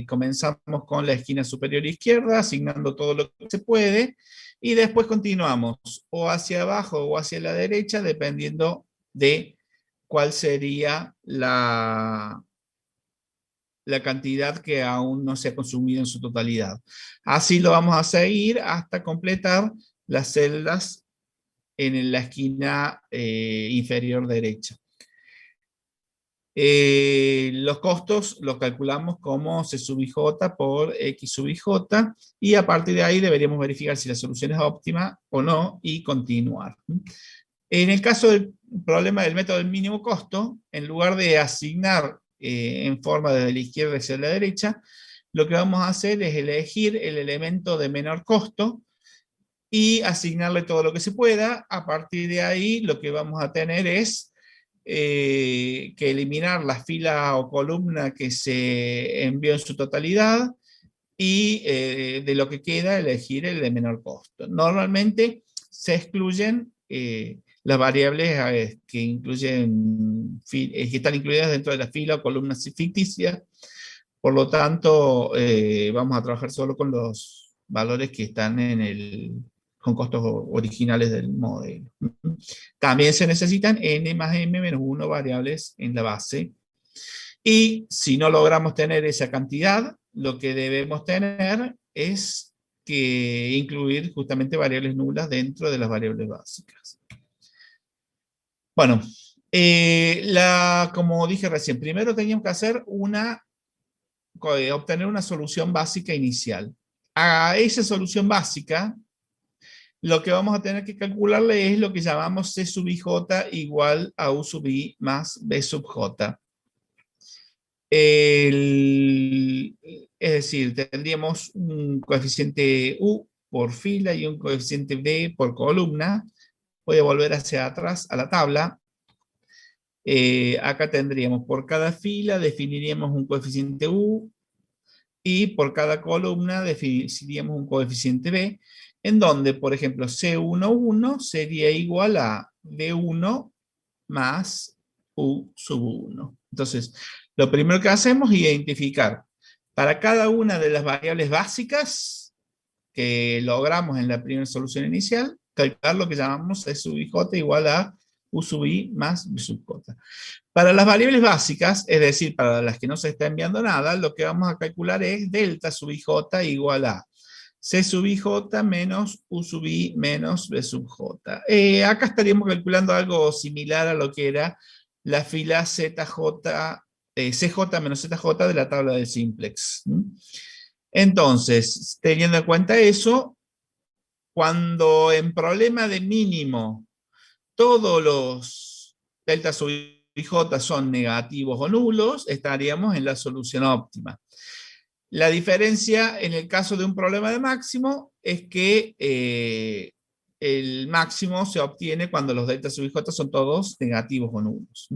Comenzamos con la esquina superior izquierda, asignando todo lo que se puede, y después continuamos o hacia abajo o hacia la derecha, dependiendo de cuál sería la cantidad que aún no se ha consumido en su totalidad. Así lo vamos a seguir hasta completar las celdas en la esquina inferior derecha. Los costos los calculamos como C sub IJ por X sub IJ, y a partir de ahí deberíamos verificar si la solución es óptima o no y continuar. En el caso del problema del método del mínimo costo, en lugar de asignar en forma desde la izquierda hacia la derecha, lo que vamos a hacer es elegir el elemento de menor costo y asignarle todo lo que se pueda. A partir de ahí lo que vamos a tener es que eliminar la fila o columna que se envió en su totalidad y de lo que queda elegir el de menor costo. Normalmente se excluyen las variables que incluyen, que están incluidas dentro de la fila o columna ficticia. Por lo tanto, vamos a trabajar solo con los valores que están con costos originales del modelo. También se necesitan n más m menos 1 variables en la base. Y si no logramos tener esa cantidad, lo que debemos tener es que incluir justamente variables nulas dentro de las variables básicas. Bueno, como dije recién, primero teníamos que hacer obtener una solución básica inicial. A esa solución básica, lo que vamos a tener que calcularle es lo que llamamos C sub IJ igual a U sub I más B sub J. Es decir, tendríamos un coeficiente U por fila y un coeficiente B por columna. Voy a volver hacia atrás a la tabla. Acá tendríamos por cada fila definiríamos un coeficiente U y por cada columna definiríamos un coeficiente B, en donde, por ejemplo, C11 sería igual a B1 más U sub 1. Entonces, lo primero que hacemos es identificar para cada una de las variables básicas que logramos en la primera solución inicial, calcular lo que llamamos C sub IJ igual a U sub I más B sub J. Para las variables básicas, es decir, para las que no se está enviando nada, lo que vamos a calcular es delta sub IJ igual a C sub IJ menos U sub I menos B sub J. Acá estaríamos calculando algo similar a lo que era la fila CJ menos ZJ de la tabla del simplex. Entonces, teniendo en cuenta eso, cuando en problema de mínimo todos los delta sub IJ son negativos o nulos, estaríamos en la solución óptima. La diferencia en el caso de un problema de máximo es que el máximo se obtiene cuando los delta sub ij son todos negativos o nulos.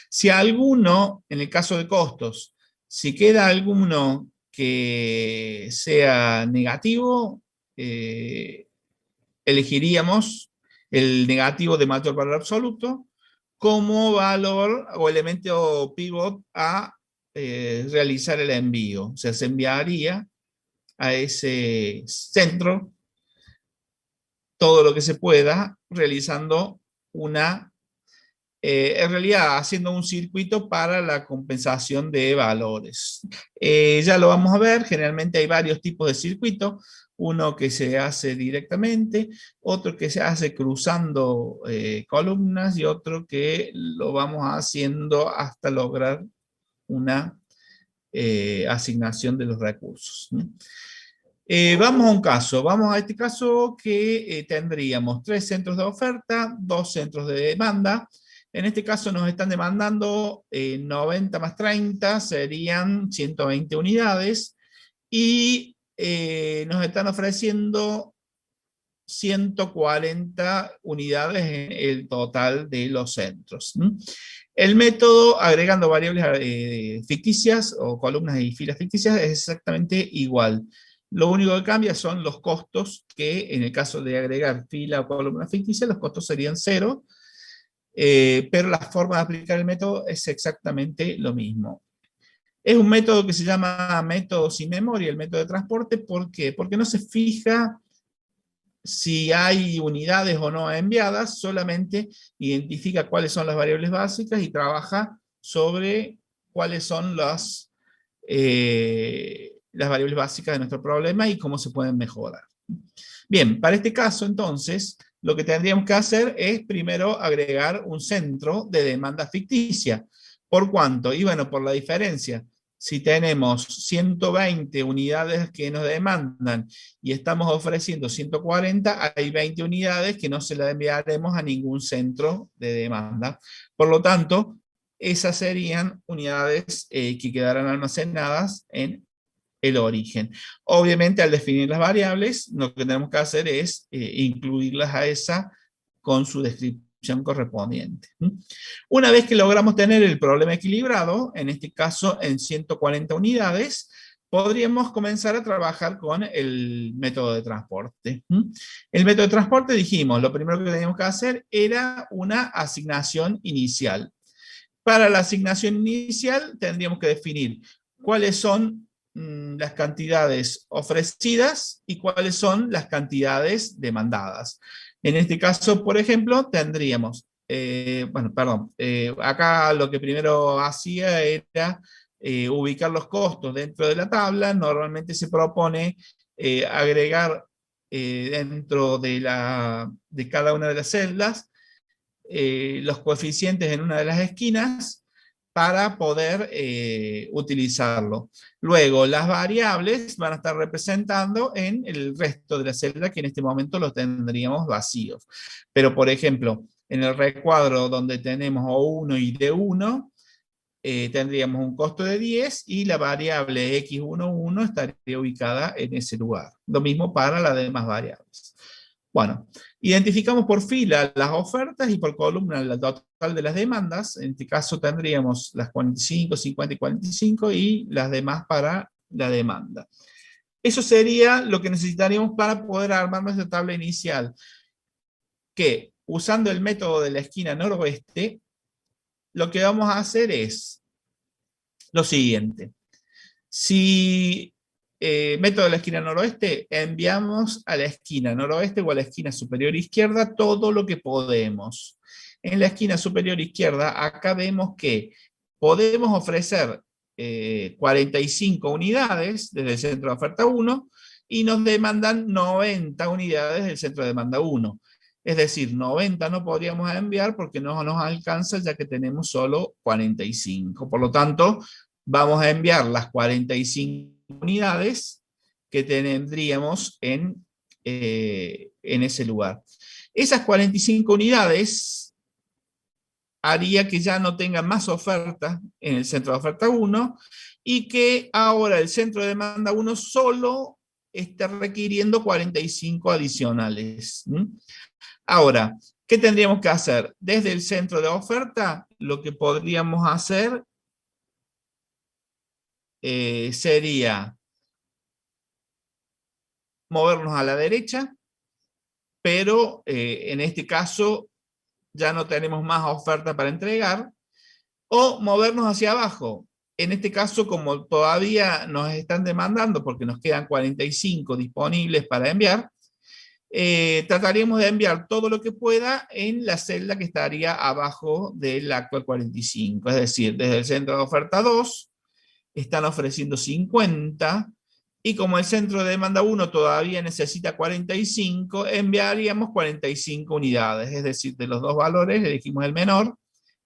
Si alguno, en el caso de costos, si queda alguno que sea negativo, elegiríamos el negativo de mayor valor absoluto como valor o elemento pivot a realizar el envío. O sea, se enviaría a ese centro todo lo que se pueda, realizando en realidad haciendo un circuito para la compensación de valores. Ya lo vamos a ver, generalmente hay varios tipos de circuito, uno que se hace directamente, otro que se hace cruzando columnas y otro que lo vamos haciendo hasta lograr una asignación de los recursos. Vamos a un caso, vamos a este caso que tendríamos 3 centros de oferta, 2 centros de demanda. En este caso nos están demandando 90 más 30, serían 120 unidades, y nos están ofreciendo 140 unidades en el total de los centros. El método, agregando variables ficticias o columnas y filas ficticias, es exactamente igual. Lo único que cambia son los costos, que en el caso de agregar fila o columna ficticia, los costos serían 0, pero la forma de aplicar el método es exactamente lo mismo. Es un método que se llama método sin memoria, el método de transporte. ¿Por qué? Porque no se fija si hay unidades o no enviadas, solamente identifica cuáles son las variables básicas y trabaja sobre cuáles son las variables básicas de nuestro problema y cómo se pueden mejorar. Bien, para este caso entonces, lo que tendríamos que hacer es primero agregar un centro de demanda ficticia. ¿Por cuánto? Y bueno, por la diferencia. Si tenemos 120 unidades que nos demandan y estamos ofreciendo 140, hay 20 unidades que no se las enviaremos a ningún centro de demanda. Por lo tanto, esas serían unidades que quedarán almacenadas en el origen. Obviamente, al definir las variables, lo que tenemos que hacer es incluirlas a esa con su descripción correspondiente. Una vez que logramos tener el problema equilibrado, en este caso en 140 unidades, podríamos comenzar a trabajar con el método de transporte. El método de transporte, dijimos, lo primero que teníamos que hacer era una asignación inicial. Para la asignación inicial tendríamos que definir cuáles son las cantidades ofrecidas y cuáles son las cantidades demandadas. En este caso, por ejemplo, tendríamos, acá lo que primero hacía era ubicar los costos dentro de la tabla. Normalmente se propone agregar dentro de cada una de las celdas los coeficientes en una de las esquinas para poder utilizarlo. Luego, las variables van a estar representando en el resto de la celda, que en este momento los tendríamos vacíos. Pero, por ejemplo, en el recuadro donde tenemos O1 y D1, tendríamos un costo de 10 y la variable X11 estaría ubicada en ese lugar. Lo mismo para las demás variables. Bueno, identificamos por fila las ofertas y por columna el total de las demandas. En este caso tendríamos las 45, 50 y 45 y las demás para la demanda. Eso sería lo que necesitaríamos para poder armar nuestra tabla inicial, que usando el método de la esquina noroeste, lo que vamos a hacer es lo siguiente. Si método de la esquina noroeste, enviamos a la esquina noroeste o a la esquina superior izquierda todo lo que podemos. En la esquina superior izquierda, acá vemos que podemos ofrecer 45 unidades desde el centro de oferta 1 y nos demandan 90 unidades del centro de demanda 1. Es decir, 90 no podríamos enviar porque no nos alcanza ya que tenemos solo 45. Por lo tanto, vamos a enviar las 45 unidades que tendríamos en ese lugar. Esas 45 unidades haría que ya no tengan más oferta en el centro de oferta 1 y que ahora el centro de demanda 1 solo está requiriendo 45 adicionales. Ahora, ¿qué tendríamos que hacer? Desde el centro de oferta, lo que podríamos hacer sería movernos a la derecha, pero en este caso ya no tenemos más oferta para entregar, o movernos hacia abajo. En este caso, como todavía nos están demandando, porque nos quedan 45 disponibles para enviar, trataríamos de enviar todo lo que pueda en la celda que estaría abajo del actual 45. Es decir, desde el centro de oferta 2, están ofreciendo 50, y como el centro de demanda 1 todavía necesita 45, enviaríamos 45 unidades. Es decir, de los dos valores elegimos el menor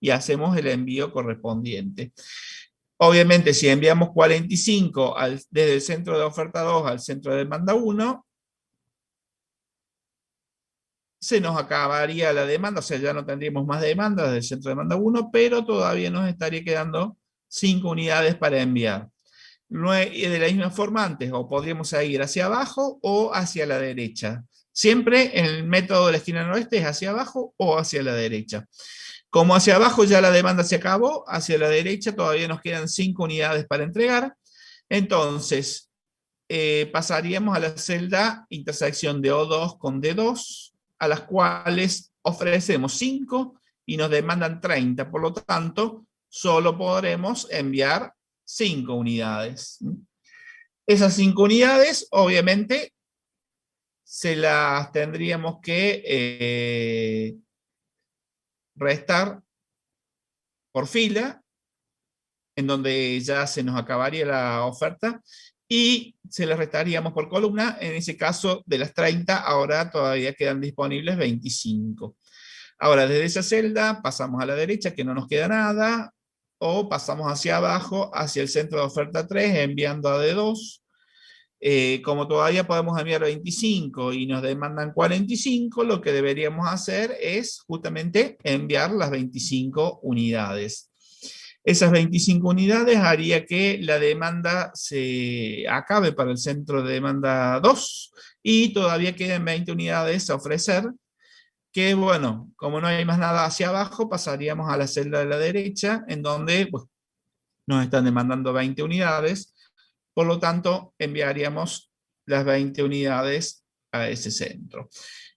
y hacemos el envío correspondiente. Obviamente, si enviamos 45 desde el centro de oferta 2 al centro de demanda 1, se nos acabaría la demanda, o sea, ya no tendríamos más demanda desde el centro de demanda 1, pero todavía nos estaría quedando 5 unidades para enviar. Y de la misma forma antes, o podríamos ir hacia abajo o hacia la derecha. Siempre en el método de la esquina noroeste es hacia abajo o hacia la derecha. Como hacia abajo ya la demanda se acabó, hacia la derecha todavía nos quedan 5 unidades para entregar. Entonces, pasaríamos a la celda intersección de O2 con D2, a las cuales ofrecemos 5 y nos demandan 30. Por lo tanto, solo podremos enviar 5 unidades. Esas 5 unidades, obviamente, se las tendríamos que restar por fila, en donde ya se nos acabaría la oferta, y se las restaríamos por columna. En ese caso, de las 30, ahora todavía quedan disponibles 25. Ahora, desde esa celda, pasamos a la derecha, que no nos queda nada, o pasamos hacia abajo, hacia el centro de oferta 3, enviando a D2. Como todavía podemos enviar 25 y nos demandan 45, lo que deberíamos hacer es justamente enviar las 25 unidades. Esas 25 unidades haría que la demanda se acabe para el centro de demanda 2 y todavía quedan 20 unidades a ofrecer, que bueno, como no hay más nada hacia abajo, pasaríamos a la celda de la derecha, en donde pues, nos están demandando 20 unidades, por lo tanto enviaríamos las 20 unidades a ese centro.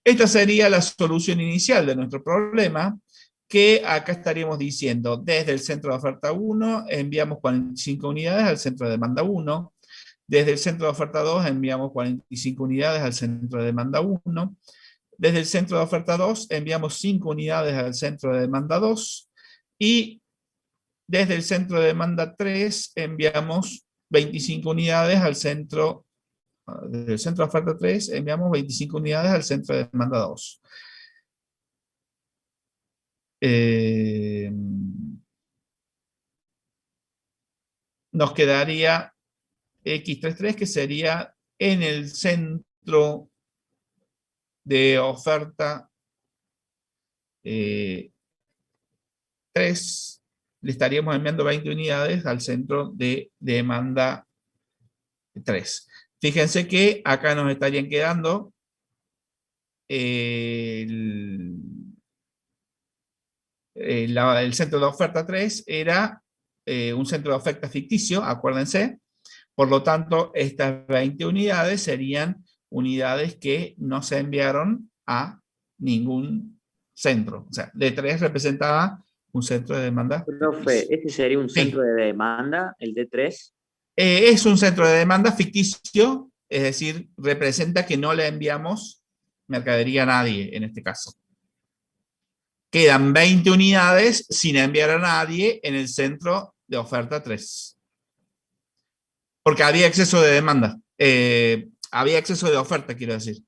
Esta sería la solución inicial de nuestro problema, que acá estaríamos diciendo, desde el centro de oferta 1 enviamos 45 unidades al centro de demanda 1, desde el centro de oferta 2 enviamos 45 unidades al centro de demanda 1, desde el centro de oferta 2 enviamos 5 unidades al centro de demanda 2, y desde el centro de demanda 3 enviamos 25 unidades al centro, desde el centro de oferta 3 enviamos 25 unidades al centro de demanda 2. Nos quedaría X33, que sería en el centro de oferta 3, le estaríamos enviando 20 unidades al centro de demanda 3. Fíjense que acá nos estarían quedando el centro de oferta 3 era un centro de oferta ficticio, acuérdense. Por lo tanto, estas 20 unidades serían unidades que no se enviaron a ningún centro. O sea, D3 representaba un centro de demanda. Profe, ¿este sería un centro de demanda, el D3? Es un centro de demanda ficticio, es decir, representa que no le enviamos mercadería a nadie en este caso. Quedan 20 unidades sin enviar a nadie en el centro de oferta 3. Porque había exceso de demanda. Había exceso de oferta, quiero decir.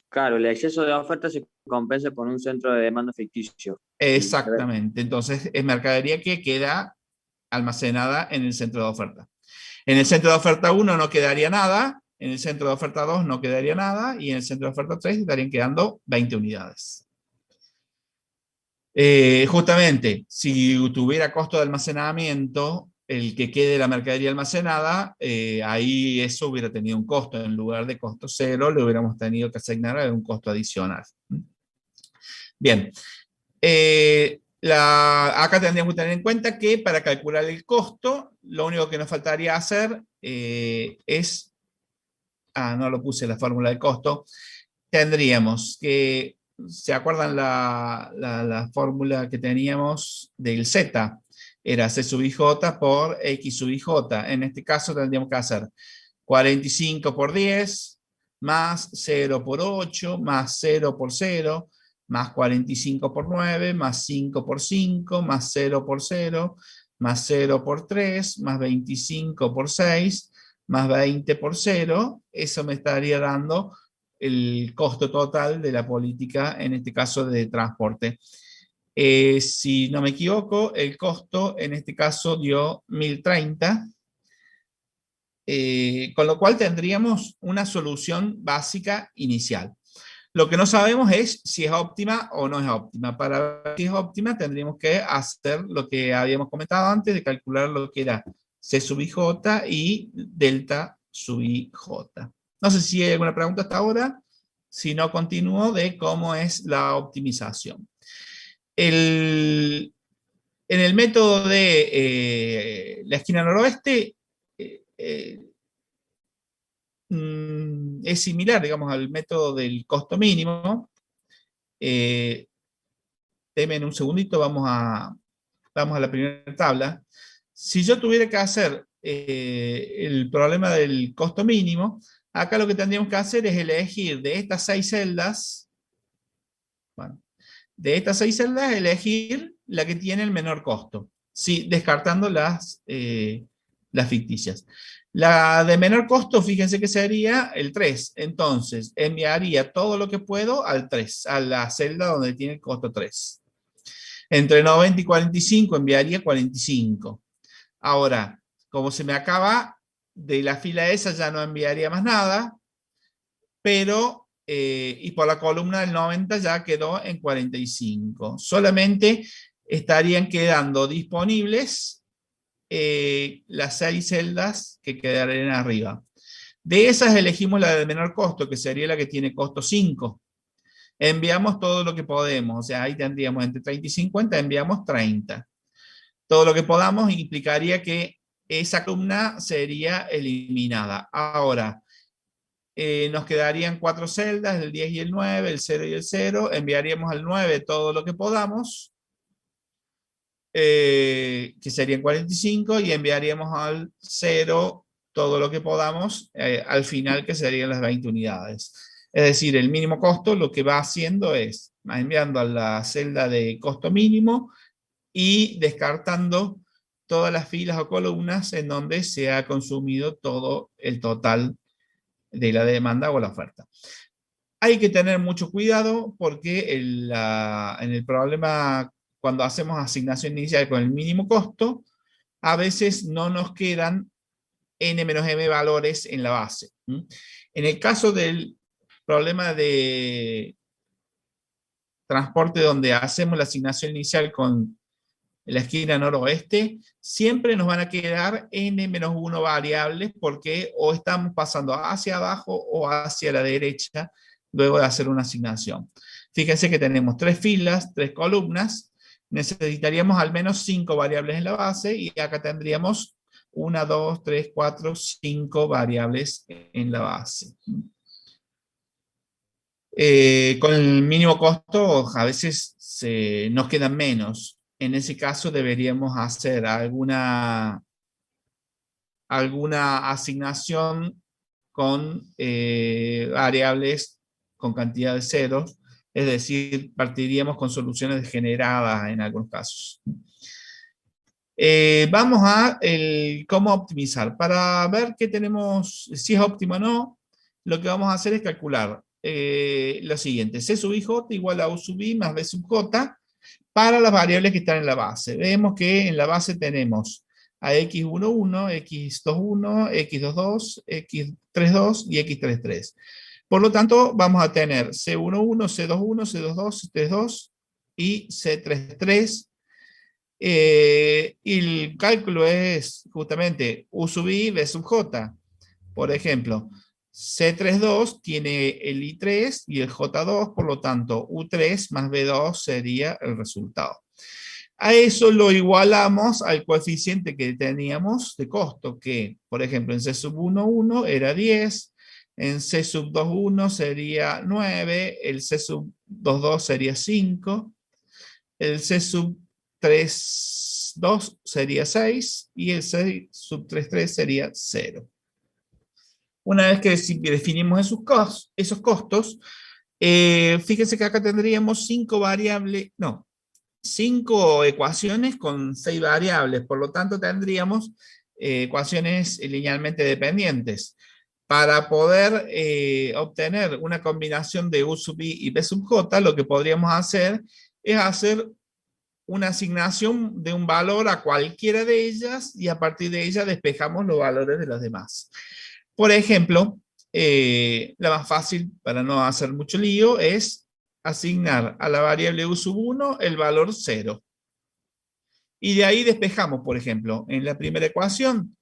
Claro, el exceso de oferta se compensa con un centro de demanda ficticio. Exactamente. Entonces, es mercadería que queda almacenada en el centro de oferta. En el centro de oferta 1 no quedaría nada, en el centro de oferta 2 no quedaría nada, y en el centro de oferta 3 estarían quedando 20 unidades. Justamente, si tuviera costo de almacenamiento, el que quede la mercadería almacenada, ahí eso hubiera tenido un costo. En lugar de costo cero, le hubiéramos tenido que asignar un costo adicional. Bien. Acá tendríamos que tener en cuenta que para calcular el costo, lo único que nos faltaría hacer es... no lo puse la fórmula de costo. Tendríamos que... ¿Se acuerdan la fórmula que teníamos del Z? Era C sub IJ por X sub IJ. En este caso tendríamos que hacer 45 por 10, más 0 por 8, más 0 por 0, más 45 por 9, más 5 por 5, más 0 por 0, más 0 por 3, más 25 por 6, más 20 por 0. Eso me estaría dando el costo total de la política, en este caso de transporte. Si no me equivoco, el costo en este caso dio 1030, con lo cual tendríamos una solución básica inicial. Lo que no sabemos es si es óptima o no es óptima. Para ver si es óptima tendríamos que hacer lo que habíamos comentado antes, de calcular lo que era C sub IJ y delta sub IJ. No sé si hay alguna pregunta hasta ahora. Si no, continúo de cómo es la optimización. En el método de la esquina noroeste es similar, digamos, al método del costo mínimo. Denme un segundito, vamos a la primera tabla. Si yo tuviera que hacer el problema del costo mínimo, acá lo que tendríamos que hacer es elegir de estas 6 celdas, bueno, de estas 6 celdas elegir la que tiene el menor costo, sí, descartando las ficticias. La de menor costo, fíjense que sería el 3. Entonces, enviaría todo lo que puedo al 3, a la celda donde tiene el costo 3. Entre 90 y 45 enviaría 45. Ahora, como se me acaba, de la fila esa ya no enviaría más nada, pero, y por la columna del 90 ya quedó en 45. Solamente estarían quedando disponibles las 6 celdas que quedarían arriba. De esas elegimos la de menor costo, que sería la que tiene costo 5. Enviamos todo lo que podemos, o sea, ahí tendríamos entre 30 y 50, enviamos 30. Todo lo que podamos implicaría que esa columna sería eliminada. Ahora, nos quedarían 4 celdas, el 10 y el 9, el 0 y el 0. Enviaríamos al 9 todo lo que podamos, que serían 45, y enviaríamos al 0 todo lo que podamos al final, que serían las 20 unidades. Es decir, el mínimo costo lo que va haciendo es enviando a la celda de costo mínimo y descartando todas las filas o columnas en donde se ha consumido todo el total de la demanda o la oferta. Hay que tener mucho cuidado porque en el problema, cuando hacemos asignación inicial con el mínimo costo, a veces no nos quedan n-m valores en la base. En el caso del problema de transporte donde hacemos la asignación inicial con la esquina noroeste, siempre nos van a quedar n-1 variables porque o estamos pasando hacia abajo o hacia la derecha luego de hacer una asignación. Fíjense que tenemos 3 filas, 3 columnas, necesitaríamos al menos 5 variables en la base y acá tendríamos 1, 2, 3, 4, 5 variables en la base. Con el mínimo costo a veces nos quedan menos. En ese caso deberíamos hacer alguna asignación con variables con cantidad de ceros, es decir, partiríamos con soluciones degeneradas en algunos casos. Vamos a cómo optimizar. Para ver qué tenemos, si es óptimo o no, lo que vamos a hacer es calcular lo siguiente: C sub IJ igual a U sub I más B sub J para las variables que están en la base. Vemos que en la base tenemos a x11, x21, x22, x32 y x33. Por lo tanto, vamos a tener C11, C21, C22, C32 y C33 Y el cálculo es justamente U sub I, B sub J. Por ejemplo, C32 tiene el I3 y el J2, por lo tanto, U3 más B2 sería el resultado. A eso lo igualamos al coeficiente que teníamos de costo, que, por ejemplo, en C sub 1,1 era 10, en C sub 2,1 sería 9, el C sub 2,2 sería 5, el C sub 3,2 sería 6 y el C sub 3,3 sería 0. Una vez que definimos esos costos, fíjense que acá tendríamos 5 ecuaciones con 6 variables, por lo tanto tendríamos ecuaciones linealmente dependientes. Para poder obtener una combinación de U sub I y B sub J, lo que podríamos hacer es hacer una asignación de un valor a cualquiera de ellas y a partir de ella despejamos los valores de los demás. Por ejemplo, la más fácil para no hacer mucho lío es asignar a la variable U sub 1 el valor 0. Y de ahí despejamos, por ejemplo, en la primera ecuación,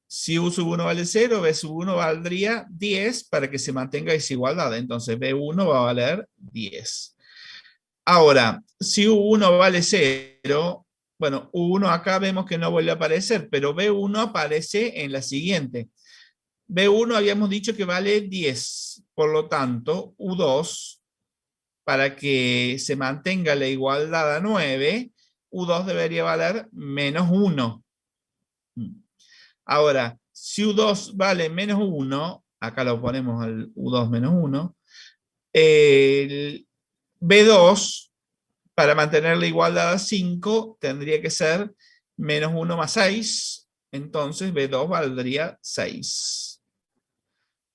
si U sub 1 vale 0, B sub 1 valdría 10 para que se mantenga esa igualdad. Entonces B1 va a valer 10. Ahora, si U1 vale 0, bueno, U1 acá vemos que no vuelve a aparecer, pero B1 aparece en la siguiente. B1 habíamos dicho que vale 10, por lo tanto, U2, para que se mantenga la igualdad a 9, U2 debería valer menos 1. Ahora, si U2 vale menos 1, acá lo ponemos al U2 menos 1, el B2, para mantener la igualdad a 5, tendría que ser menos 1 más 6, entonces B2 valdría 6.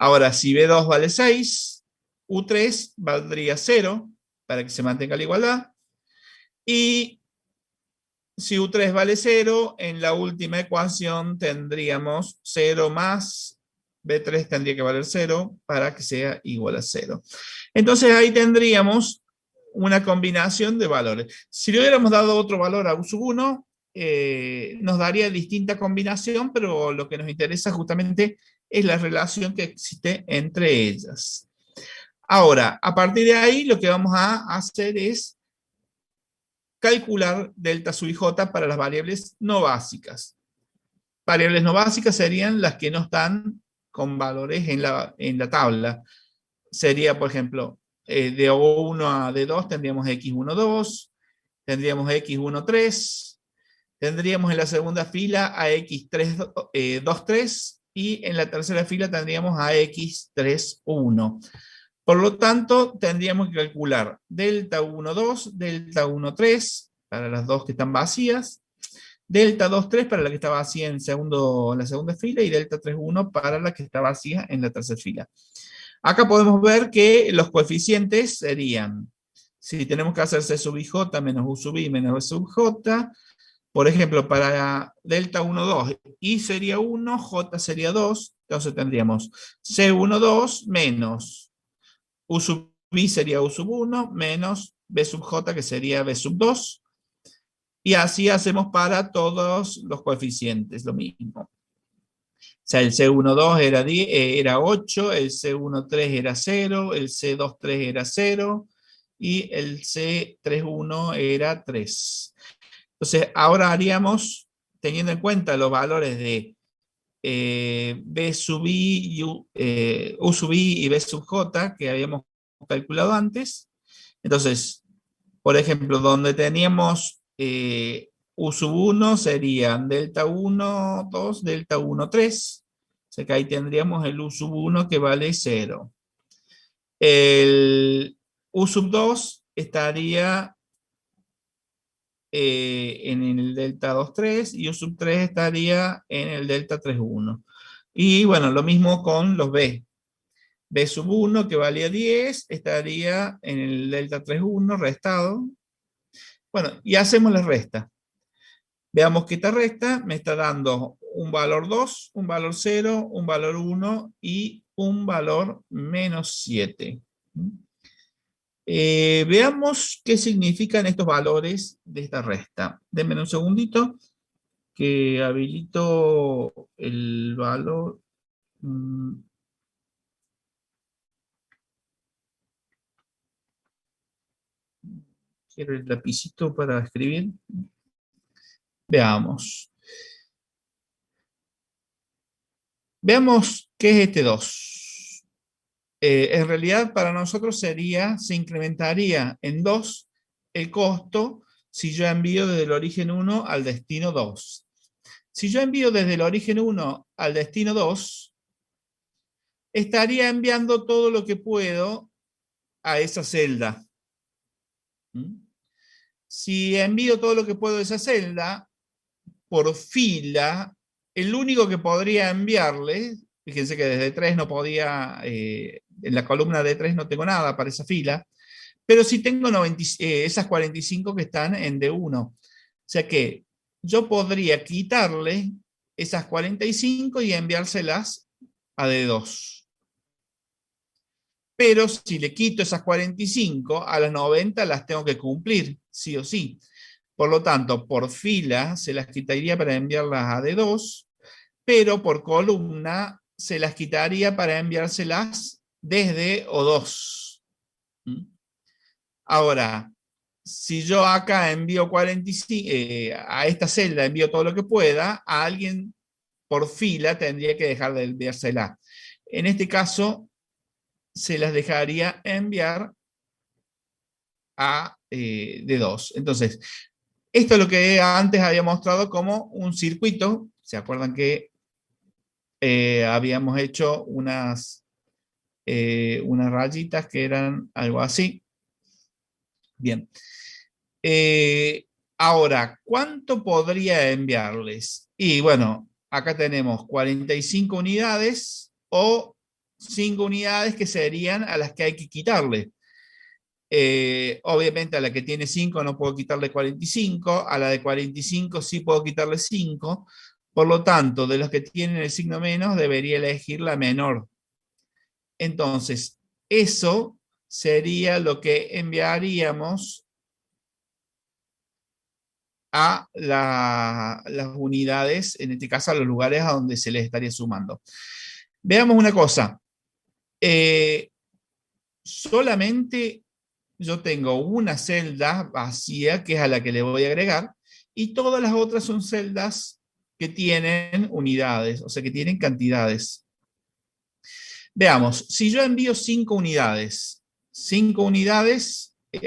Ahora, si B2 vale 6, U3 valdría 0, para que se mantenga la igualdad. Y si U3 vale 0, en la última ecuación tendríamos 0 más B3 tendría que valer 0 para que sea igual a 0. Entonces ahí tendríamos una combinación de valores. Si le hubiéramos dado otro valor a U sub 1, nos daría distinta combinación, pero lo que nos interesa justamente es la relación que existe entre ellas. Ahora, a partir de ahí, lo que vamos a hacer es calcular delta sub ij para las variables no básicas. Variables no básicas serían las que no están con valores en la tabla. Sería, por ejemplo, de O1 a D2 tendríamos X1, 2, tendríamos X1, 3, tendríamos en la segunda fila a X3, 2, 3, y en la tercera fila tendríamos a X3, 1. Por lo tanto, tendríamos que calcular delta 1, 2, delta 1, 3, para las dos que están vacías, delta 2, 3 para la que está vacía en la segunda fila, y delta 3, 1 para la que está vacía en la tercera fila. Acá podemos ver que los coeficientes serían, si tenemos que hacer C sub ij menos U sub I menos B sub J, por ejemplo, para delta 1, 2, I sería 1, J sería 2, entonces tendríamos C1, 2 menos U sub I sería U sub 1 menos B sub J que sería B sub 2, y así hacemos para todos los coeficientes, lo mismo. O sea, el C12 era 8, el C13 era 0, el C23 era 0 y el C31 era 3. Entonces, ahora haríamos, teniendo en cuenta los valores de B sub I, U sub I y B sub J que habíamos calculado antes. Entonces, por ejemplo, donde teníamos U sub 1 serían delta 1, 2, delta 1, 3. O sea que ahí tendríamos el U sub 1 que vale 0. El U sub 2 estaría en el delta 2, 3 y U sub 3 estaría en el delta 3, 1. Y bueno, lo mismo con los B. B sub 1 que valía 10 estaría en el delta 3, 1 restado. Bueno, y hacemos la resta. Veamos que esta resta me está dando un valor 2, un valor 0, un valor 1 y un valor menos 7. Veamos qué significan estos valores de esta resta. Denme un segundito que habilito el valor. Quiero el lapicito para escribir. Veamos. Veamos qué es este 2. En realidad para nosotros se incrementaría en 2 el costo si yo envío desde el origen 1 al destino 2. Si yo envío desde el origen 1 al destino 2, estaría enviando todo lo que puedo a esa celda. Si envío todo lo que puedo a esa celda, por fila, el único que podría enviarle, fíjense que desde 3 no podía, en la columna de 3 no tengo nada para esa fila, pero sí tengo esas 45 que están en D1. O sea que yo podría quitarle esas 45 y enviárselas a D2. Pero si le quito esas 45, a las 90 las tengo que cumplir, sí o sí. Por lo tanto, por fila se las quitaría para enviarlas a D2, pero por columna se las quitaría para enviárselas desde O2. Ahora, si yo acá envío 45, a esta celda envío todo lo que pueda, a alguien por fila tendría que dejar de enviársela. En este caso, se las dejaría enviar a D2. Entonces, esto es lo que antes había mostrado como un circuito. ¿Se acuerdan que habíamos hecho unas rayitas que eran algo así? Bien. Ahora, ¿cuánto podría enviarles? Y bueno, acá tenemos 45 unidades o 5 unidades que serían a las que hay que quitarle. Obviamente a la que tiene 5 no puedo quitarle 45, a la de 45 sí puedo quitarle 5, por lo tanto, de los que tienen el signo menos, debería elegir la menor. Entonces, eso sería lo que enviaríamos a las unidades, en este caso a los lugares a donde se les estaría sumando. Veamos una cosa. Solamente yo tengo una celda vacía, que es a la que le voy a agregar, y todas las otras son celdas que tienen unidades, o sea, que tienen cantidades. Veamos, si yo envío 5 unidades,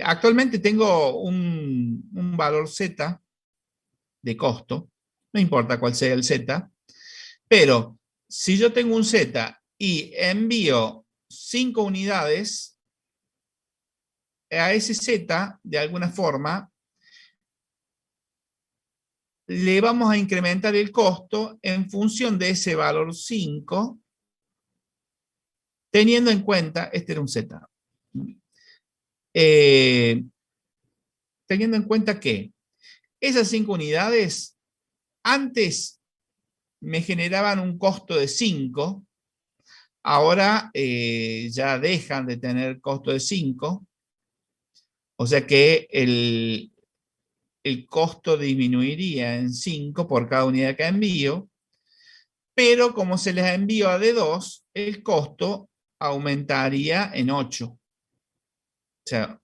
actualmente tengo un valor Z de costo, no importa cuál sea el Z, pero si yo tengo un Z y envío 5 unidades, a ese Z, de alguna forma, le vamos a incrementar el costo en función de ese valor 5, teniendo en cuenta, este era un Z, teniendo en cuenta que esas 5 unidades antes me generaban un costo de 5, ahora ya dejan de tener costo de 5, o sea que el costo disminuiría en 5 por cada unidad que envío, pero como se les envío a D2, el costo aumentaría en 8. O sea,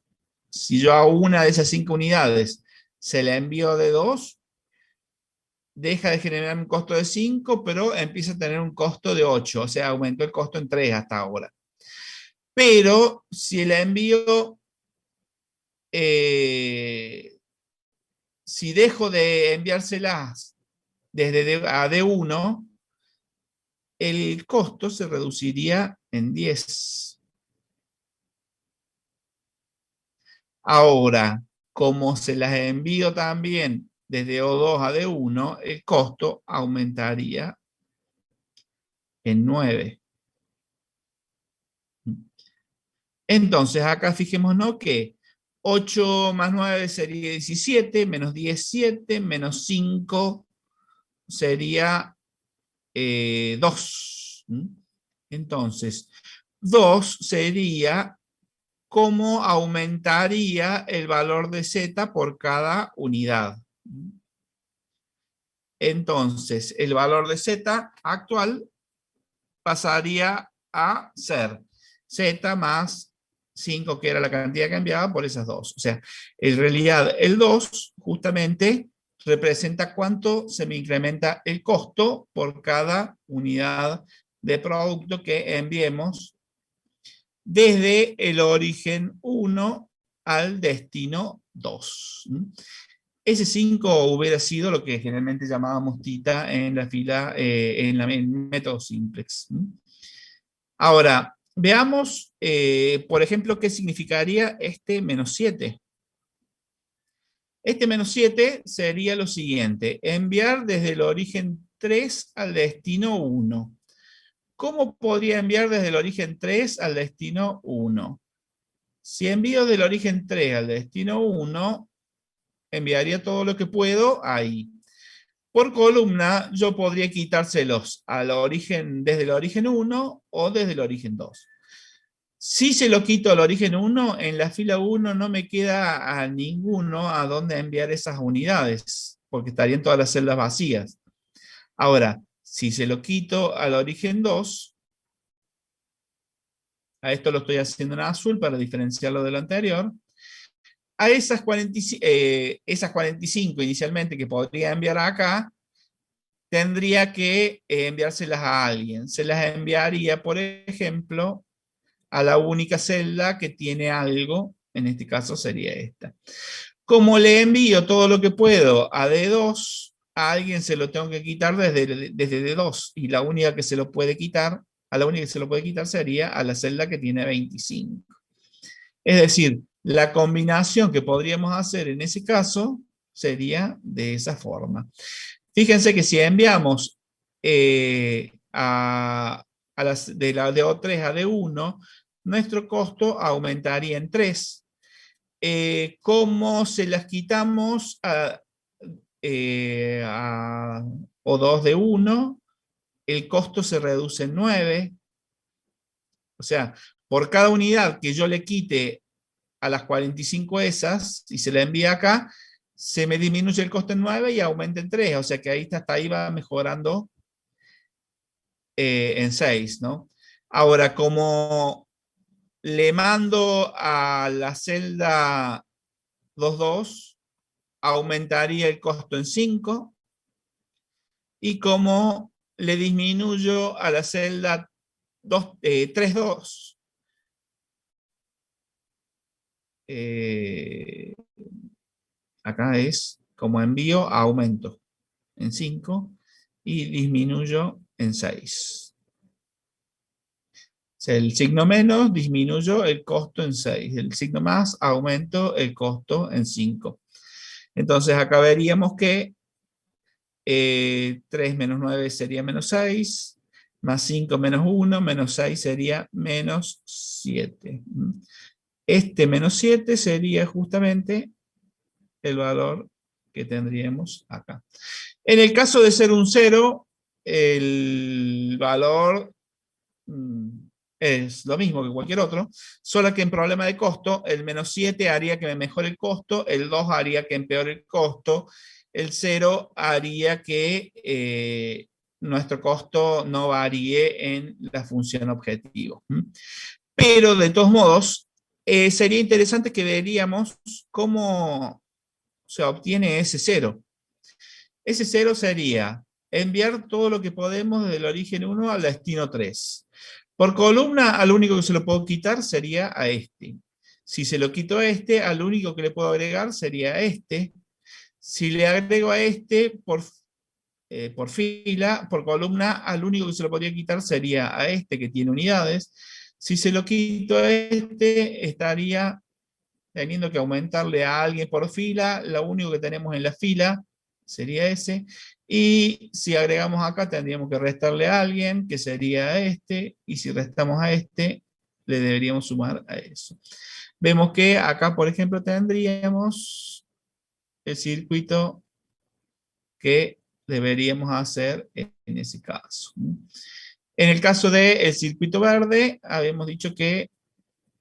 si yo a una de esas 5 unidades se la envío a D2, deja de generar un costo de 5, pero empieza a tener un costo de 8, o sea, aumentó el costo en 3 hasta ahora. Pero si la envío, si dejo de enviárselas desde a D1, el costo se reduciría en 10. Ahora, como se las envío también desde O2 a D1, el costo aumentaría en 9. Entonces, acá fijémonos que 8 más 9 sería 17, menos 17, menos 5 sería 2. Entonces, 2 sería cómo aumentaría el valor de Z por cada unidad. Entonces, el valor de Z actual pasaría a ser Z más 5, que era la cantidad que enviaba, por esas dos. O sea, en realidad el 2 justamente representa cuánto se me incrementa el costo por cada unidad de producto que enviemos desde el origen 1 al destino 2. Ese 5 hubiera sido lo que generalmente llamábamos tita en la fila, en el método simplex. Ahora, veamos, por ejemplo, qué significaría este menos 7. Este menos 7 sería lo siguiente: enviar desde el origen 3 al destino 1. ¿Cómo podría enviar desde el origen 3 al destino 1? Si envío del origen 3 al destino 1, enviaría todo lo que puedo ahí. Por columna, yo podría quitárselos al origen, desde el origen 1 o desde el origen 2. Si se lo quito al origen 1, en la fila 1 no me queda a ninguno a dónde enviar esas unidades, porque estarían todas las celdas vacías. Ahora, si se lo quito al origen 2, a esto lo estoy haciendo en azul para diferenciarlo de lo anterior, a esas 45 inicialmente que podría enviar acá, tendría que enviárselas a alguien. Se las enviaría, por ejemplo, a la única celda que tiene algo, en este caso sería esta. Como le envío todo lo que puedo a D2, a alguien se lo tengo que quitar desde D2, y la única que se lo puede quitar, a la única que se lo puede quitar sería a la celda que tiene 25. Es decir, la combinación que podríamos hacer en ese caso sería de esa forma. Fíjense que si enviamos de la D3 a D1, nuestro costo aumentaría en 3. Como se las quitamos a O2 de 1, el costo se reduce en 9. O sea, por cada unidad que yo le quite a las 45 esas y se la envía acá, se me disminuye el costo en 9 y aumenta en 3. O sea que ahí hasta ahí va mejorando en 6, ¿no? Ahora, como le mando a la celda 2.2, aumentaría el costo en 5. Y como le disminuyo a la celda 3.2, acá es como envío, aumento en 5 y disminuyo en 6. O sea, el signo menos disminuyo el costo en 6. El signo más aumento el costo en 5. Entonces acá veríamos que 3 menos 9 sería menos 6, más 5 menos 1, menos 6 sería menos 7. Este menos 7 sería justamente el valor que tendríamos acá. En el caso de ser un 0, el valor es lo mismo que cualquier otro, solo que en problema de costo, el menos 7 haría que me mejore el costo, el 2 haría que empeore el costo, el 0 haría que nuestro costo no varíe en la función objetivo. Pero de todos modos, sería interesante que veríamos cómo se obtiene ese 0. Ese 0 sería enviar todo lo que podemos desde el origen 1 al destino 3. Por columna, al único que se lo puedo quitar sería a este. Si se lo quito a este, al único que le puedo agregar sería a este. Si le agrego a este por fila, por columna, al único que se lo podría quitar sería a este que tiene unidades. Si se lo quito a este, estaría teniendo que aumentarle a alguien por fila. Lo único que tenemos en la fila sería ese. Y si agregamos acá, tendríamos que restarle a alguien, que sería este. Y si restamos a este, le deberíamos sumar a eso. Vemos que acá, por ejemplo, tendríamos el circuito que deberíamos hacer en ese caso. En el caso del circuito verde, habíamos dicho que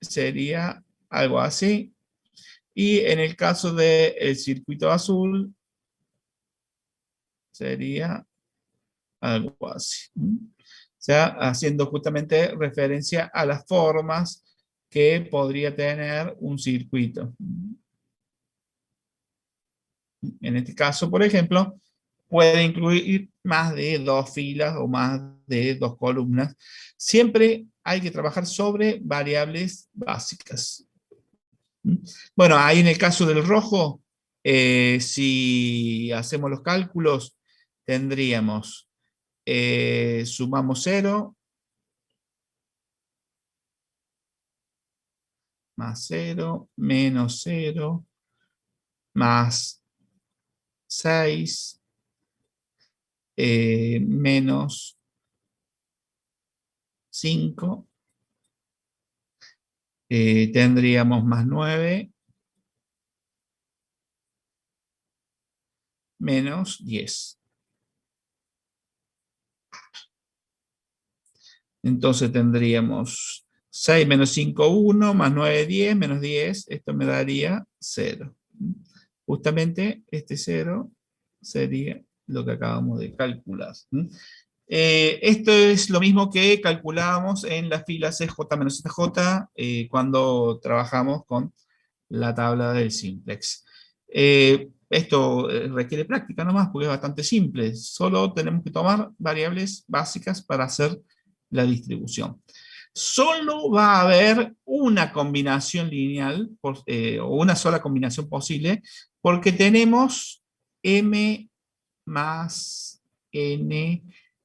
sería algo así. Y en el caso del circuito azul, sería algo así. O sea, haciendo justamente referencia a las formas que podría tener un circuito. En este caso, por ejemplo, puede incluir más de 2 filas o más de 2 columnas. Siempre hay que trabajar sobre variables básicas. Bueno, ahí en el caso del rojo, si hacemos los cálculos, tendríamos, sumamos 0, más 0, menos 0, más 6, menos 5, tendríamos más 9, menos 10. Entonces tendríamos 6 menos 5, 1, más 9, 10, menos 10, esto me daría 0. Justamente este 0 sería lo que acabamos de calcular. Esto es lo mismo que calculábamos en la fila CJ menos ZJ cuando trabajamos con la tabla del simplex. Esto requiere práctica nomás porque es bastante simple. Solo tenemos que tomar variables básicas para hacer la distribución. Solo va a haber una combinación lineal o una sola combinación posible porque tenemos m más n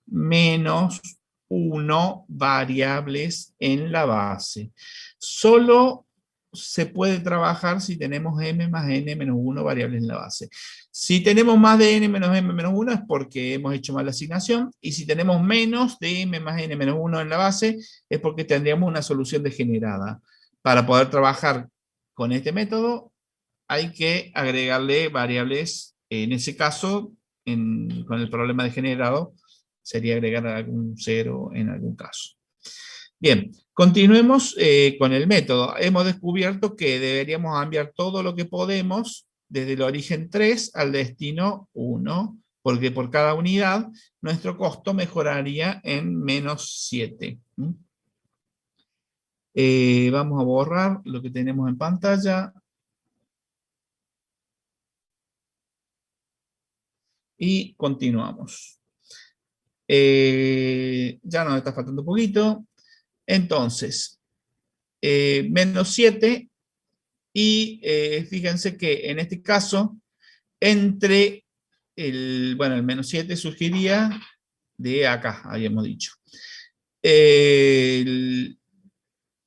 menos 1 variables en la base. Solo se puede trabajar si tenemos m más n menos 1 variables en la base. Si tenemos más de n menos m menos 1 es porque hemos hecho mal la asignación, y si tenemos menos de m más n menos 1 en la base es porque tendríamos una solución degenerada. Para poder trabajar con este método hay que agregarle variables, en ese caso, con el problema degenerado, sería agregar algún 0 en algún caso. Bien, continuemos con el método. Hemos descubierto que deberíamos cambiar todo lo que podemos desde el origen 3 al destino 1, porque por cada unidad nuestro costo mejoraría en menos 7. Vamos a borrar lo que tenemos en pantalla. Y continuamos. Ya nos está faltando un poquito. Entonces, menos 7, y fíjense que en este caso, entre el menos 7 surgiría de acá, habíamos dicho.